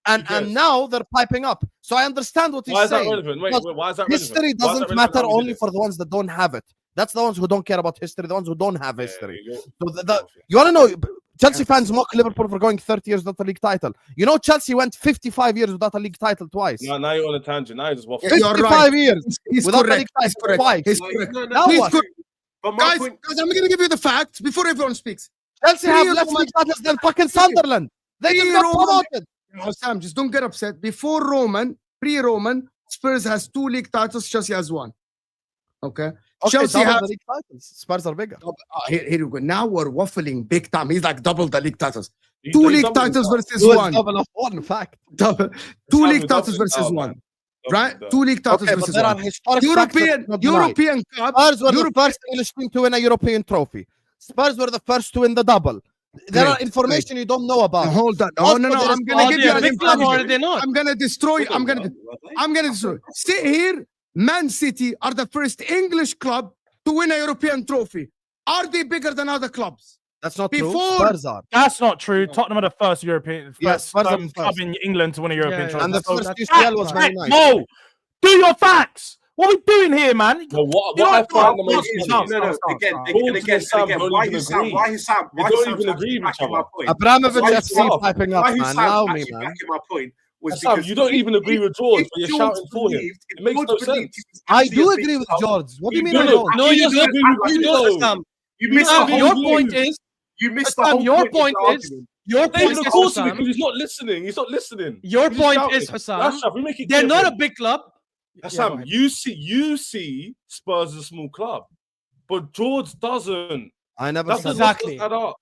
And cares? now they're piping up. So I understand what he's Why is that saying. relevant? Wait, Because why is that relevant? History Why is that doesn't relevant matter how we did only it? for the ones that don't have it. That's the ones who don't care about history, the ones who don't have Yeah, history. there you go. So you want to know, Chelsea fans mock Liverpool for going 30 years without a league title. You know, Chelsea went 55 years without a league title twice. Now you're on a tangent. Now you're just waffling. Yeah, you're 55 right. years He's without a correct. league He's title correct. twice. He's correct. Now He's what? correct. But my Guys, point, I'm going to give you the facts before everyone speaks. Chelsea have Three less Roman- league titles than fucking Sunderland. They just Three got Roman- promoted. Sam, just don't get upset. Before Roman, pre-Roman, Spurs has 2 league titles. Chelsea has 1. Okay. Okay, Chelsea double has the league titles. Spurs are bigger. here we go. Now we're waffling big time. He's like double the league titles. You- 2 you league double titles it versus It was 1. double of 1 fact. Double, It's 2 how league we titles double it versus now, 1. man. Right? Double it 2 league titles Okay, but versus there are 1. historic facts that European cannot deny. European Cup. Spurs were the Europe- first English team to win a European trophy. Spurs were the first to win the double. There are Great, information you don't know about. Hold on. Also, No. there is I'm gonna Are give they you a an big club or are information. they not? I'm gonna destroy. I'm gonna destroy. Sit here. Man City are the first English club to win a European trophy. Are they bigger than other clubs? That's not Before- true. Spurs are. That's not true. Tottenham are the first European, Yes, first Spurs are the club first. in England to win a European Yeah, trophy. And the So first that's UCL was fact, Man Hey, United. Mo, do your facts. What are we doing here, man? No, what You know I what? find the No, most no, funny- no, No, Stop, again, stop. again, George and Sam again. don't Why even you Sam? agree. Why you Sam? They Why don't Sam even agree with each backing my other. point? Abramovich Why you FC Sam- piping up, Why you man. Sam Allow me, actually man. backing my point was Sam, because you don't even agree with George, if but you're George shouting for him. believed- if It makes George no believed sense. he was I actually do a big agree with club, George. What do you mean No, I no, don't? No, you just don't. act like You you don't, don't. Sam. You missed the Sam, whole your point. point is You missed the Sam, whole your point point of the is argument. your David, point of is course, Hussam, because he's not listening. He's not listening. your He's just point shouting. is Hussam, Ashraf, we make it they're clear not for a him. big club. Yeah, go Sam, ahead. you see Spurs as a small club, but George doesn't. I never That's said Exactly. Add up.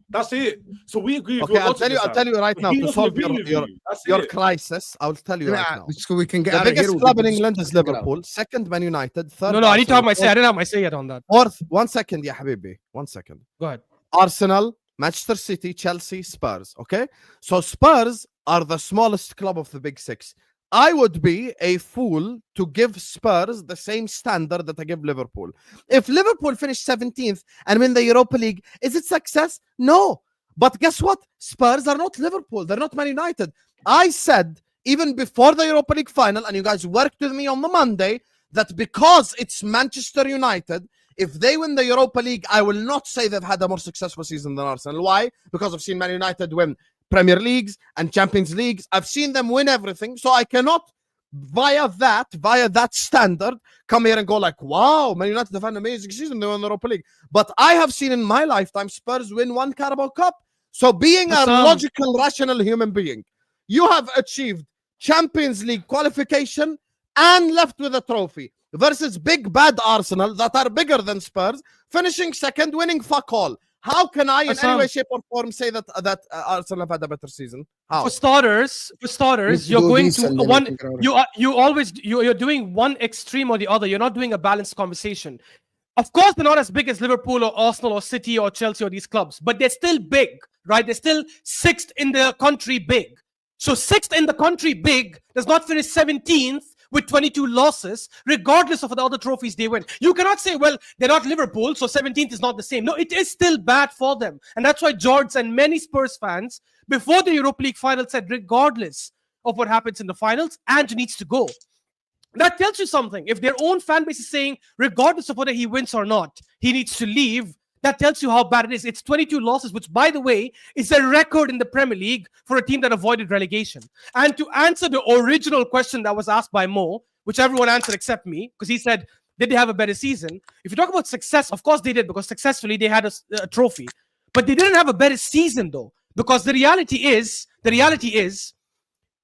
That's it. So we agree with Okay, your I'll logic, tell you right But now he to doesn't solve agree with your you. That's your it. crisis. I'll tell you right now. So we can get The out of here. biggest We'll club get in this- England is Liverpool. Second, Man United. Third, No, I need to have Arsenal. my say. I didn't have my say yet on that. Fourth, 1 second, yeah, Habibi. 1 second. Go ahead. Arsenal, Manchester City, Chelsea, Spurs. Okay, so Spurs are the smallest club of the big 6. I would be a fool to give Spurs the same standard that I give Liverpool. If Liverpool finished 17th and win the Europa League, is it success? No. But guess what? Spurs are not Liverpool. They're not Man United. I said even before the Europa League final, and you guys worked with me on the Monday, that because it's Manchester United, if they win the Europa League, I will not say they've had a more successful season than Arsenal. Why? Because I've seen Man United win Premier Leagues and Champions Leagues. I've seen them win everything. So I cannot, via that standard, come here and go like, wow, Man United have had an amazing season. They won the Europa League. But I have seen in my lifetime Spurs win 1 Carabao Cup. So being a Hussam. logical, rational human being, you have achieved Champions League qualification and left with a trophy versus big bad Arsenal that are bigger than Spurs, finishing second, winning fuck all. How can I, in any Hussam. way, shape, or form, say that Arsenal have had a better season? How? For starters, Let's you're do going this to and then we one. can get out of You're doing one extreme or the other. You're not doing a balanced conversation. Of course, they're not as big as Liverpool or Arsenal or City or Chelsea or these clubs, but they're still big, right? They're still 6th in the country big. So 6th in the country big does not finish 17th with 22 losses, regardless of the other trophies they win. You cannot say, well, they're not Liverpool, so 17th is not the same. No, it is still bad for them. And that's why George and many Spurs fans, before the Europa League final, said, regardless of what happens in the finals, Ange needs to go. That tells you something. If their own fan base is saying, regardless of whether he wins or not, he needs to leave, that tells you how bad it is. It's 22 losses, which, by the way, is a record in the Premier League for a team that avoided relegation. And to answer the original question that was asked by Mo, which everyone answered except me, because he said, did they have a better season? If you talk about success, of course they did, because successfully they had a trophy. But they didn't have a better season, though, because the reality is,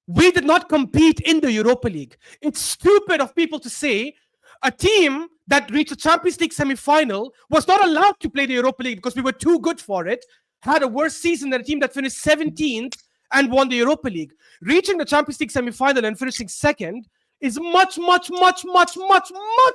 we did not compete in the Europa League. It's stupid of people to say a team that reached a Champions League semi-final was not allowed to play the Europa League because we were too good for it, had a worse season than a team that finished 17th and won the Europa League. Reaching the Champions League semi-final and finishing second is much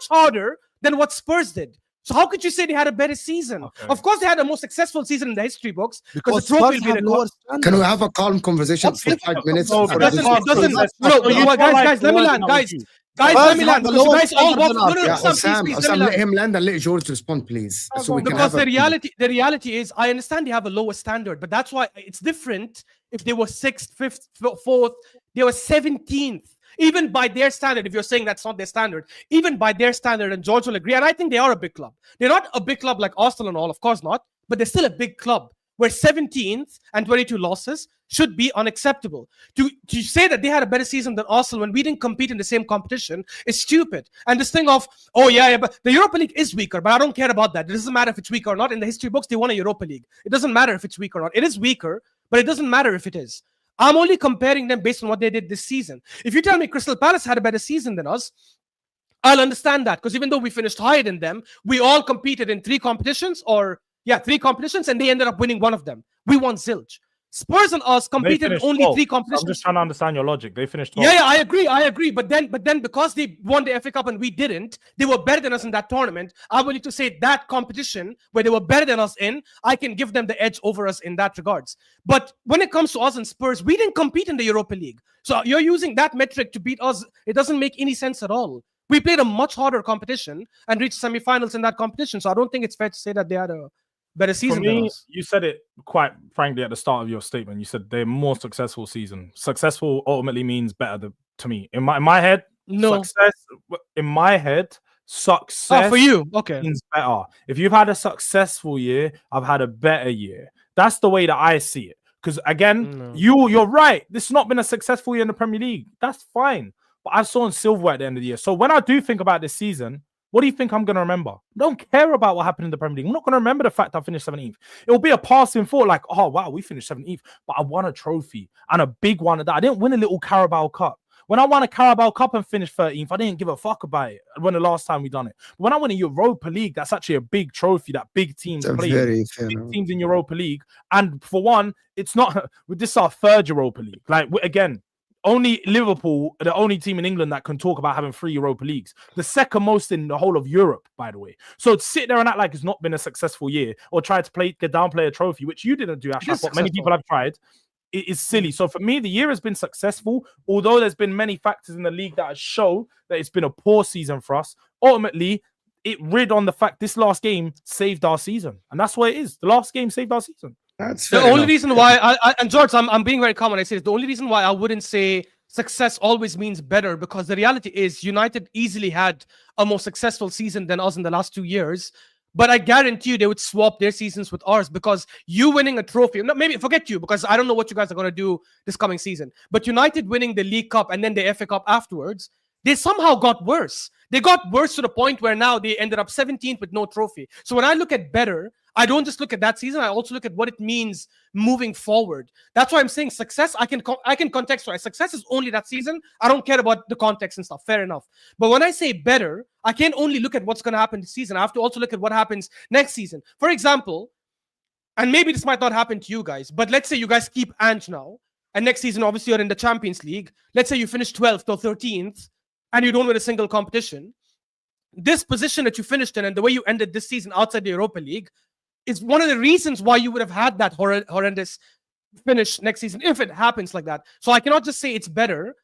harder than what Spurs did. So how could you say they had a better season? Okay. Of course, they had a more successful season in the history books Because the trophy Spurs will have be lower the standards. Can we have a calm conversation What's for the 5 minutes? No, And but this doesn't, is- it doesn't, That's no, not- you guys, let me land, guys. Guys, let me land. Spurs Because you have guys the all lowest no, standard. Yeah, please, Osam, let me Osam, land. let him land and let George respond, please. So we can Because have the reality is, I understand they have a lower standard, but that's why it's different if they were 6th, 5th, 4th, they were 17th. Even by their standard, if you're saying that's not their standard, even by their standard, and George will agree, and I think they are a big club. They're not a big club like Arsenal and all, of course not, but they're still a big club where 17th and 22 losses should be unacceptable. To say that they had a better season than Arsenal when we didn't compete in the same competition is stupid. And this thing of, oh yeah, but the Europa League is weaker, but I don't care about that. It doesn't matter if it's weaker or not. In the history books, they won a Europa League. It doesn't matter if it's weak or not. It is weaker, but it doesn't matter if it is. I'm only comparing them based on what they did this season. If you tell me Crystal Palace had a better season than us, I'll understand that, because even though we finished higher than them, we all competed in 3 competitions, and they ended up winning one of them. We won zilch. Spurs and us competed in only 3 competitions. I'm just trying to understand your logic. They finished 12. Yeah, I agree. But then because they won the FA Cup and we didn't, they were better than us in that tournament. I will need to say that competition where they were better than us in, I can give them the edge over us in that regards. But when it comes to us and Spurs, we didn't compete in the Europa League. So you're using that metric to beat us. It doesn't make any sense at all. We played a much harder competition and reached semi-finals in that competition. So I don't think it's fair to say that they had a better season than us. You said it quite frankly at the start of your statement. You said they're more successful season. Successful ultimately means better to me. In my head, no. Success for you, okay, means better. If you've had a successful year, I've had a better year. That's the way that I see it. Because again, you're right. This has not been a successful year in the Premier League. That's fine. But I saw in silverware at the end of the year. So when I do think about this season, what do you think I'm going to remember? I don't care about what happened in the Premier League. I'm not going to remember the fact I finished 17th. It will be a passing thought like, oh, wow, we finished 17th. But I won a trophy and a big one. I didn't win a little Carabao Cup. When I won a Carabao Cup and finished 13th, I didn't give a fuck about it when the last time we done it. But when I win a Europa League, that's actually a big trophy that big teams play. Big teams in Europa League. And for one, it's not, this is our 3rd Europa League. Like, again, only Liverpool are the only team in England that can talk about having 3 Europa Leagues. The 2nd most in the whole of Europe, by the way. So to sit there and act like it's not been a successful year or try to downplay a trophy, which you didn't do, Ashraf, but many people have tried, it is silly. So for me, the year has been successful, although there's been many factors in the league that show that it's been a poor season for us. Ultimately, it rid on the fact this last game saved our season. And that's what it is. The last game saved our season. That's the only reason why and George, I'm being very common. I say the only reason why I wouldn't say success always means better, because the reality is United easily had a more successful season than us in the last 2 years. But I guarantee you they would swap their seasons with ours, because you winning a trophy, no, maybe forget you, because I don't know what you guys are going to do this coming season. But United winning the League Cup and then the FA Cup afterwards, they somehow got worse. They got worse to the point where now they ended up 17th with no trophy. So when I look at better, I don't just look at that season. I also look at what it means moving forward. That's why I'm saying success. I can contextualize. Success is only that season. I don't care about the context and stuff. Fair enough. But when I say better, I can't only look at what's going to happen this season. I have to also look at what happens next season. For example, and maybe this might not happen to you guys, but let's say you guys keep Ange now, and next season, obviously, you're in the Champions League. Let's say you finish 12th or 13th, and you don't win a single competition. This position that you finished in and the way you ended this season outside the Europa League is one of the reasons why you would have had that horrendous finish next season, if it happens like that. So I cannot just say it's better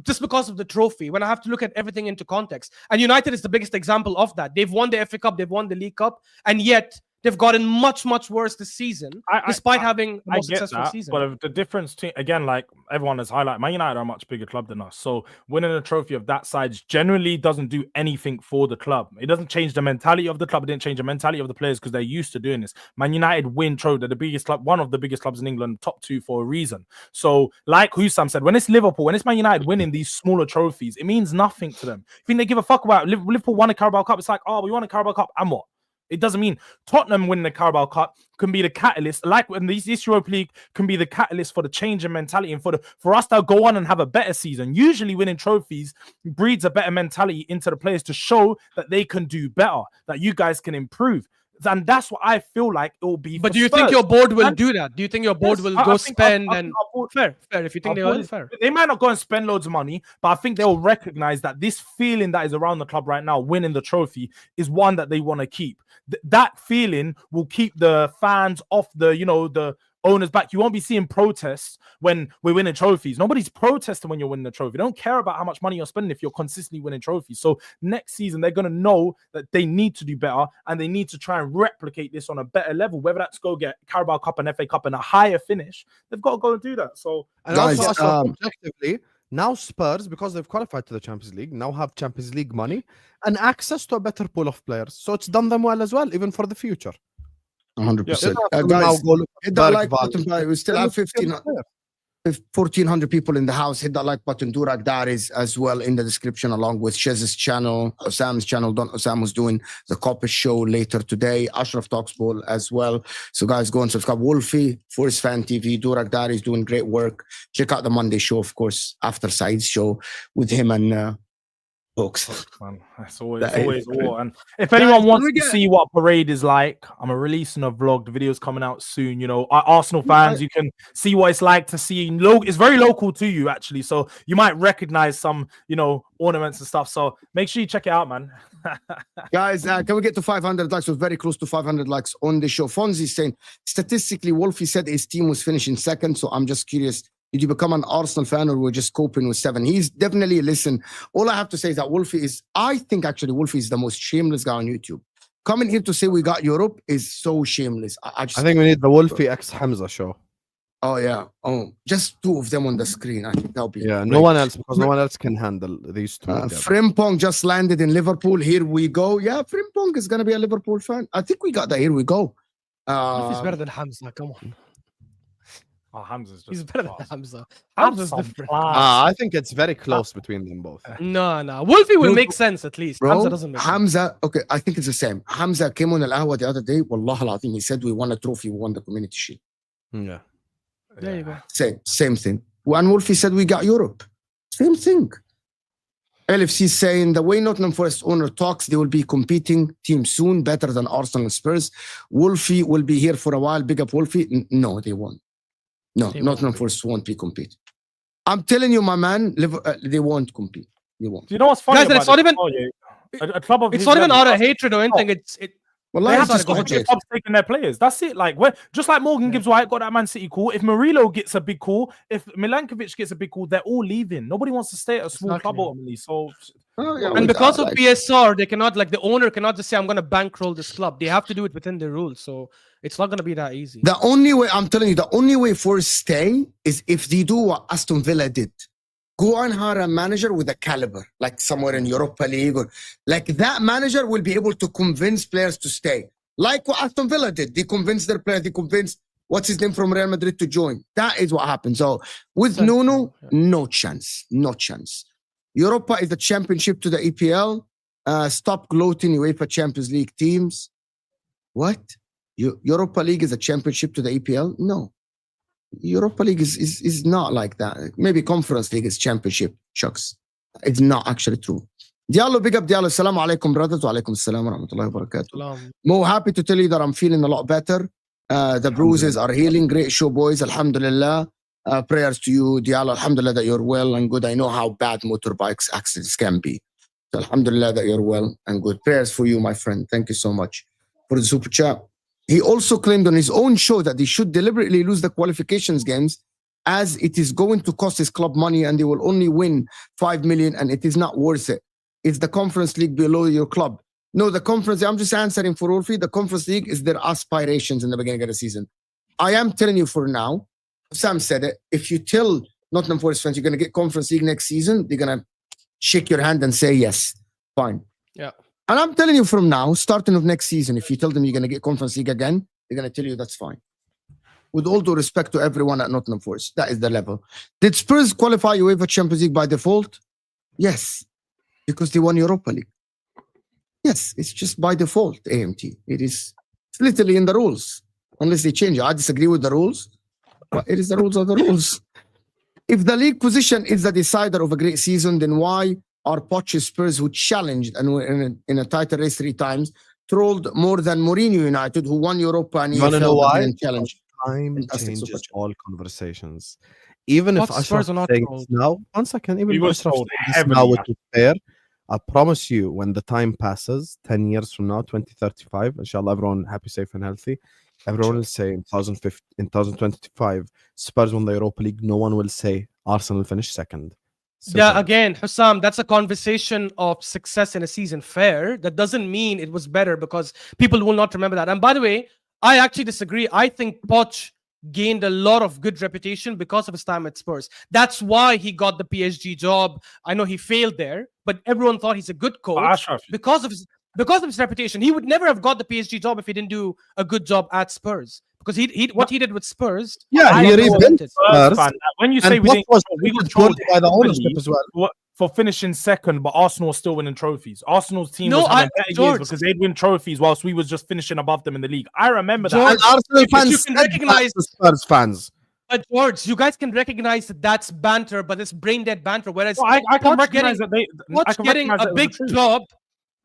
just because of the trophy, when I have to look at everything into context. And United is the biggest example of that. They've won the FA Cup, they've won the League Cup, and yet they've gotten much, much worse this season, despite having a more successful season. But the difference, again, like everyone has highlighted, Man United are a much bigger club than us. So winning a trophy of that size generally doesn't do anything for the club. It doesn't change the mentality of the club. It didn't change the mentality of the players because they're used to doing this. Man United win trophy. They're the biggest club, one of the biggest clubs in England, top 2 for a reason. So like Hussam said, when it's Liverpool, when it's Man United winning these smaller trophies, it means nothing to them. I think they give a fuck about Liverpool won a Carabao Cup. It's like, oh, we won a Carabao Cup, and what? It doesn't mean Tottenham winning the Carabao Cup can be the catalyst, like when this Europa League can be the catalyst for the change in mentality and for us to go on and have a better season. Usually winning trophies breeds a better mentality into the players to show that they can do better, that you guys can improve. And that's what I feel like it will be. But do you think your board will do that? Do you think your board will go spend and fair? If you think they will, fair. They might not go and spend loads of money, but I think they'll recognize that this feeling that is around the club right now, winning the trophy, is one that they want to keep. That feeling will keep the fans off the owners back. You won't be seeing protests when we're winning trophies. Nobody's protesting when you're winning a trophy. They don't care about how much money you're spending if you're consistently winning trophies. So next season, they're going to know that they need to do better and they need to try and replicate this on a better level, whether that's go get Carabao Cup and FA Cup and a higher finish. They've got to go and do that. So, and guys, also objectively, now Spurs, because they've qualified to the Champions League, now have Champions League money and access to a better pool of players. So it's done them well as well, even for the future. 100%. Guys, hit that like button, we still have 15. 1,400 people in the house. Hit that like button. Durak Daris as well in the description, along with Shez's channel, Osam's channel. Don Osam was doing the Coppish show later today. Ashraf Talks Ball as well. So guys, go and subscribe. Wolfie, Force Fan TV. Durak Daris doing great work. Check out the Monday show, of course, after Side's show with him and folks. Man, that's always war. And if anyone wants to see what parade is like, I'm releasing a vlog. The video's coming out soon. You know, Arsenal fans, you can see what it's like to see. It's very local to you, actually. So you might recognize some, you know, ornaments and stuff. So make sure you check it out, man. Guys, can we get to 500 likes? We're very close to 500 likes on the show. Fonzie's saying, statistically, Wolfie said his team was finishing second. So I'm just curious, did you become an Arsenal fan or we're just coping with 7? He's definitely, listen, all I have to say is that Wolfie is, I think actually Wolfie is the most shameless guy on YouTube. Coming here to say we got Europe is so shameless. I think we need the Wolfie x Hamza show. Oh, yeah. Oh, just 2 of them on the screen. I think that'll be great. No one else, because no one else can handle these 2. Frimpong just landed in Liverpool. Here we go. Yeah, Frimpong is going to be a Liverpool fan. I think we got that. Here we go. He's better than Hamza. Come on. Oh, Hamza's He's better than Hamza. Hamza's different. I think it's very close between them both. No. Wolfie will make sense at least. Bro, Hamza doesn't make sense. Okay, I think it's the same. Hamza came on Al-Ahwa the other day. Wallah al-Azim, he said we won a trophy, we won the community shield. Yeah. There you go. Same thing. And Wolfie said we got Europe. Same thing. LFC saying the way Nottingham Forest owner talks, they will be competing team soon, better than Arsenal and Spurs. Wolfie will be here for a while. Big up Wolfie. No, they won't. No, Nottingham Forest won't be compete. I'm telling you, my man, they won't compete. They won't. Do you know what's funny? Guys, it's not even. It's not even out of hatred or anything. Well, they have to stop taking their players. That's it. Like just like Morgan Gibbs White got that Man City call. If Murillo gets a big call, if Milankovic gets a big call, they're all leaving. Nobody wants to stay at a small club ultimately. So, and because of PSR, they cannot, like, the owner cannot just say, "I'm going to bankroll this club." They have to do it within the rules. So it's not going to be that easy. The only way, I'm telling you, the only way for stay is if they do what Aston Villa did. Go and hire a manager with a caliber, like somewhere in Europa League, or like that manager will be able to convince players to stay. Like what Aston Villa did. They convinced their players, they convinced what's his name from Real Madrid to join. That is what happened. So with Nuno, no chance. No chance. Europa is the championship to the EPL. Stop gloating UEFA Champions League teams. What? Europa League is a championship to the EPL? No. Europa League is not like that. Maybe Conference League is championship. Shucks. It's not actually true. Diallo, big up Diallo. Assalamu alaikum, brother. Wa alaikum assalam wa rahmatullahi wa barakatuh. Mo, happy to tell you that I'm feeling a lot better. The bruises are healing. Great show, boys. Alhamdulillah. Prayers to you, Diallo. Alhamdulillah that you're well and good. I know how bad motorbikes accidents can be. So alhamdulillah that you're well and good. Prayers for you, my friend. Thank you so much for the super chat. He also claimed on his own show that they should deliberately lose the qualifications games as it is going to cost his club money and they will only win 5 million and it is not worth it. Is the Conference League below your club? No, the Conference, I'm just answering for Wolfie. The Conference League is their aspirations in the beginning of the season. I am telling you for now, Sam said it, if you tell Nottingham Forest fans you're going to get Conference League next season, they're going to shake your hand and say yes, fine. Yeah. And I'm telling you from now, starting of next season, if you tell them you're going to get Conference League again, they're going to tell you that's fine. With all due respect to everyone at Nottingham Forest, that is the level. Did Spurs qualify UEFA Champions League by default? Yes, because they won Europa League. Yes, it's just by default, AMT. It's literally in the rules, unless they change it. I disagree with the rules, but it is the rules of the rules. If the league position is the decider of a great season, then why are Poch's Spurs, who challenged and were in a title race 3 times, trolled more than Mourinho United, who won Europa and EFL challenge? Time changes all conversations. Even if Ashraf thinks now, 1 second, even if Ashraf thinks now with the player, I promise you, when the time passes, 10 years from now, 2035, inshallah, everyone happy, safe, and healthy, everyone will say in 2025, Spurs won the Europa League. No one will say Arsenal finished second. Yeah, again, Hussam, that's a conversation of success in a season. Fair. That doesn't mean it was better because people will not remember that. And by the way, I actually disagree. I think Poch gained a lot of good reputation because of his time at Spurs. That's why he got the PSG job. I know he failed there, but everyone thought he's a good coach because of his... because of his reputation. He would never have got the PSG job if he didn't do a good job at Spurs. Because what he did with Spurs, Yeah, he rebuilt Spurs. When you say And what was controlled by the ownership as well. For finishing second, but Arsenal was still winning trophies. Arsenal's team No, was having better years because they'd win trophies whilst we was just finishing above them in the league. I remember that. And Arsenal fans you can recognize the Spurs fans. But George, you guys can recognize that that's banter, but it's brain dead banter. Whereas I can recognize that Poch getting a big job.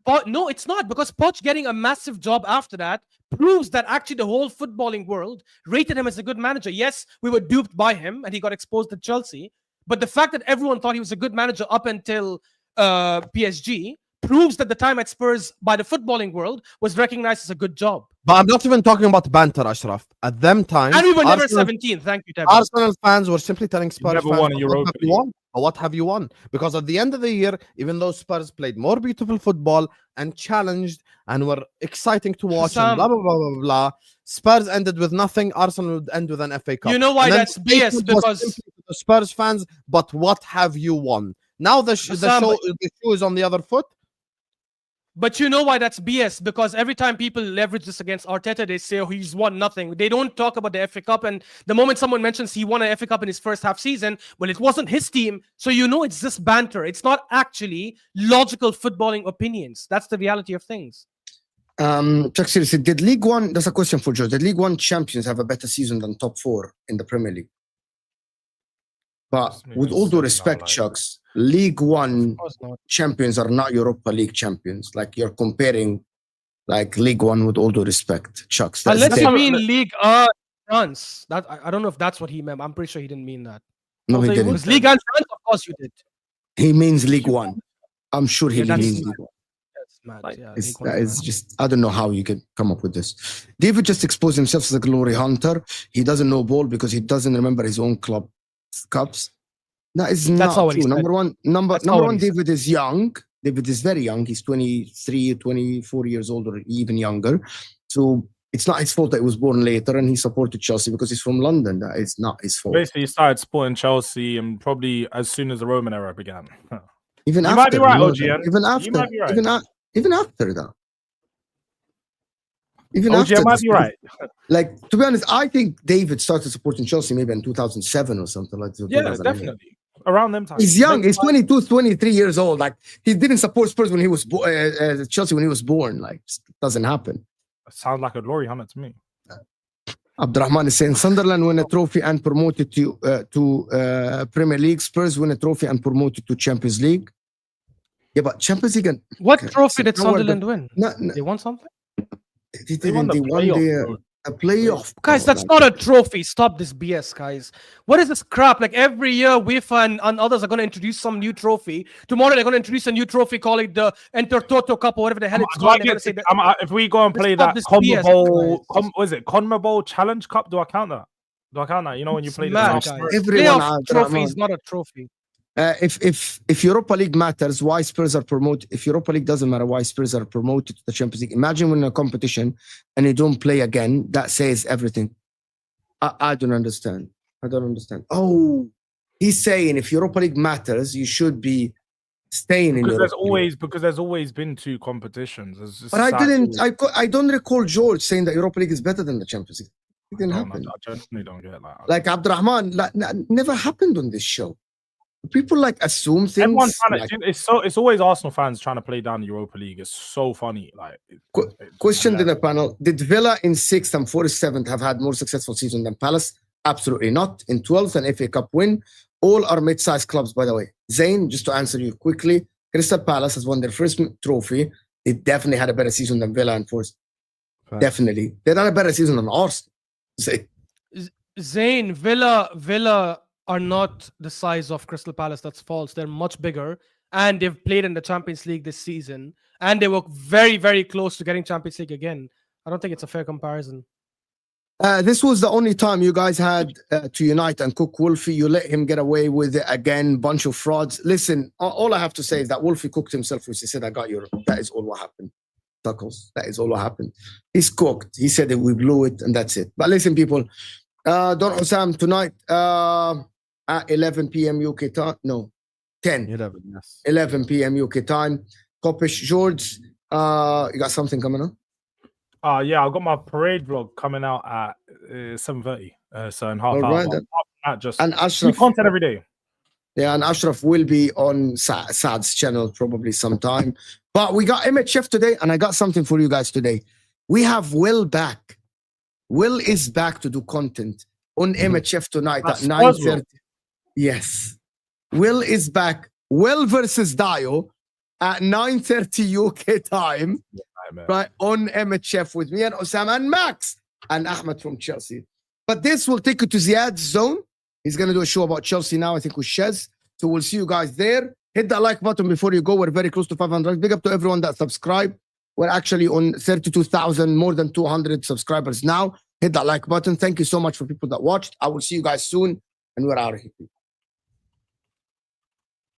But no, it's not, because Poch getting a massive job after that proves that actually the whole footballing world rated him as a good manager. Yes, we were duped by him and he got exposed at Chelsea. But the fact that everyone thought he was a good manager up until PSG proves that the time at Spurs by the footballing world was recognized as a good job. But I'm not even talking about banter, Ashraf. At them times, and we were never 17. Thank you, Devin. Arsenal fans were simply telling Spurs never fans, won a Europa League. What have you won? Because at the end of the year, even though Spurs played more beautiful football and challenged and were exciting to watch and blah, blah, blah, blah, blah, Spurs ended with nothing. Arsenal would end with an FA Cup. You know why that's BS? Because the Spurs fans, but what have you won? Now the shoe is on the other foot. But you know why that's BS? Because every time people leverage this against Arteta, they say, oh, he's won nothing. They don't talk about the FA Cup. And the moment someone mentions he won an FA Cup in his first half season, well, it wasn't his team. So you know it's just banter. It's not actually logical footballing opinions. That's the reality of things. Chuck seriously, did League One, that's a question for Joe, did League One champions have a better season than top four in the Premier League? But with all due respect, Chucks, League One champions are not Europa League champions. Like you're comparing like League One with all due respect, Chucks. Unless you mean League France. That I don't know if that's what he meant. I'm pretty sure he didn't mean that. No, he didn't. League and France, of course you did. He means League One. I'm sure he means League One. That's mad. Yeah, that is just, I don't know how you can come up with this. David just exposed himself as a glory hunter. He doesn't know ball because he doesn't remember his own club cups. That is not true. Number one, David is young. David is very young. He's 23, 24 years old or even younger. So it's not his fault that he was born later and he supported Chelsea because he's from London. That is not his fault. Basically, he started supporting Chelsea and probably as soon as the Roman era began. Even you after, might be right, OGN. Even after, you might be right. even after that. Even OGN after might be right. Like, to be honest, I think David started supporting Chelsea maybe in 2007 or something like that. Yeah, definitely. Around them times. He's young. He's 22, 23 years old. Like, he didn't support Spurs when he was Chelsea when he was born. Like, it doesn't happen. Sounds like a glory hunter to me. Abdurrahman is saying Sunderland win a trophy and promoted to Premier League. Spurs win a trophy and promoted to Champions League. Yeah, but Champions League. And, what trophy did Sunderland win? They won something? They won a playoff. Guys, that's not a trophy. Stop this BS, guys. What is this crap? Like every year, UEFA and others are going to introduce some new trophy. Tomorrow, they're going to introduce a new trophy, call it the Enter Toto Cup or whatever the hell it's called. If we go and play that CONMEBOL Challenge Cup, do I count that? You know when you play the playoff trophy is not a trophy. If Europa League matters, why Spurs are promoted? If Europa League doesn't matter, why Spurs are promoted to the Champions League? Imagine winning a competition and you don't play again. That says everything. I don't understand. Oh, he's saying if Europa League matters, you should be staying in Europa League. Because there's always been two competitions. But I don't recall George saying that Europa League is better than the Champions League. It didn't happen. I genuinely don't get that. Like Abdurrahman, never happened on this show. People like assume things. It's always Arsenal fans trying to play down the Europa League. It's so funny. Like question in the panel: did Villa in 6th and Forest 7th have had more successful season than Palace? Absolutely not. In 12th, an FA Cup win. All are mid-sized clubs, by the way. Zayn, just to answer you quickly, Crystal Palace has won their first trophy. They definitely had a better season than Villa and Forest. Right. Definitely, they had a better season than Arsenal. Zayn, Villa are not the size of Crystal Palace. That's false. They're much bigger and they've played in the Champions League this season and they were very, very close to getting Champions League again. I don't think it's a fair comparison. This was the only time you guys had to unite and cook Wolfie. You let him get away with it again. Bunch of frauds. Listen, all I have to say is that Wolfie cooked himself, which he said, I got Europe. That is all what happened. Tuckles. That is all what happened. He's cooked. He said that we blew it and that's it. But listen, people, Don Hussam tonight, at 11 p.m. UK time. No, 10. 11, yes. 11 p.m. UK time. Kopish George, You got something coming on? Yeah, I've got my parade vlog coming out at 7:30. So in half All hour. right, then. Just And Ashraf, content every day. Yeah, and Ashraf will be on Saad's channel probably sometime. But we got MHF today, and I got something for you guys today. We have Will back. Will is back to do content on MHF tonight at 9:30. Yes. Will is back. Will versus Dio at 9:30 UK time. Right, on MHF with me and Osama and Max and Ahmed from Chelsea. But this will take you to Ziad's zone. He's going to do a show about Chelsea now, I think, with Shez. So we'll see you guys there. Hit that like button before you go. We're very close to 500. Big up to everyone that subscribed. We're actually on 32,000, more than 200 subscribers now. Hit that like button. Thank you so much for people that watched. I will see you guys soon, and we're out of here.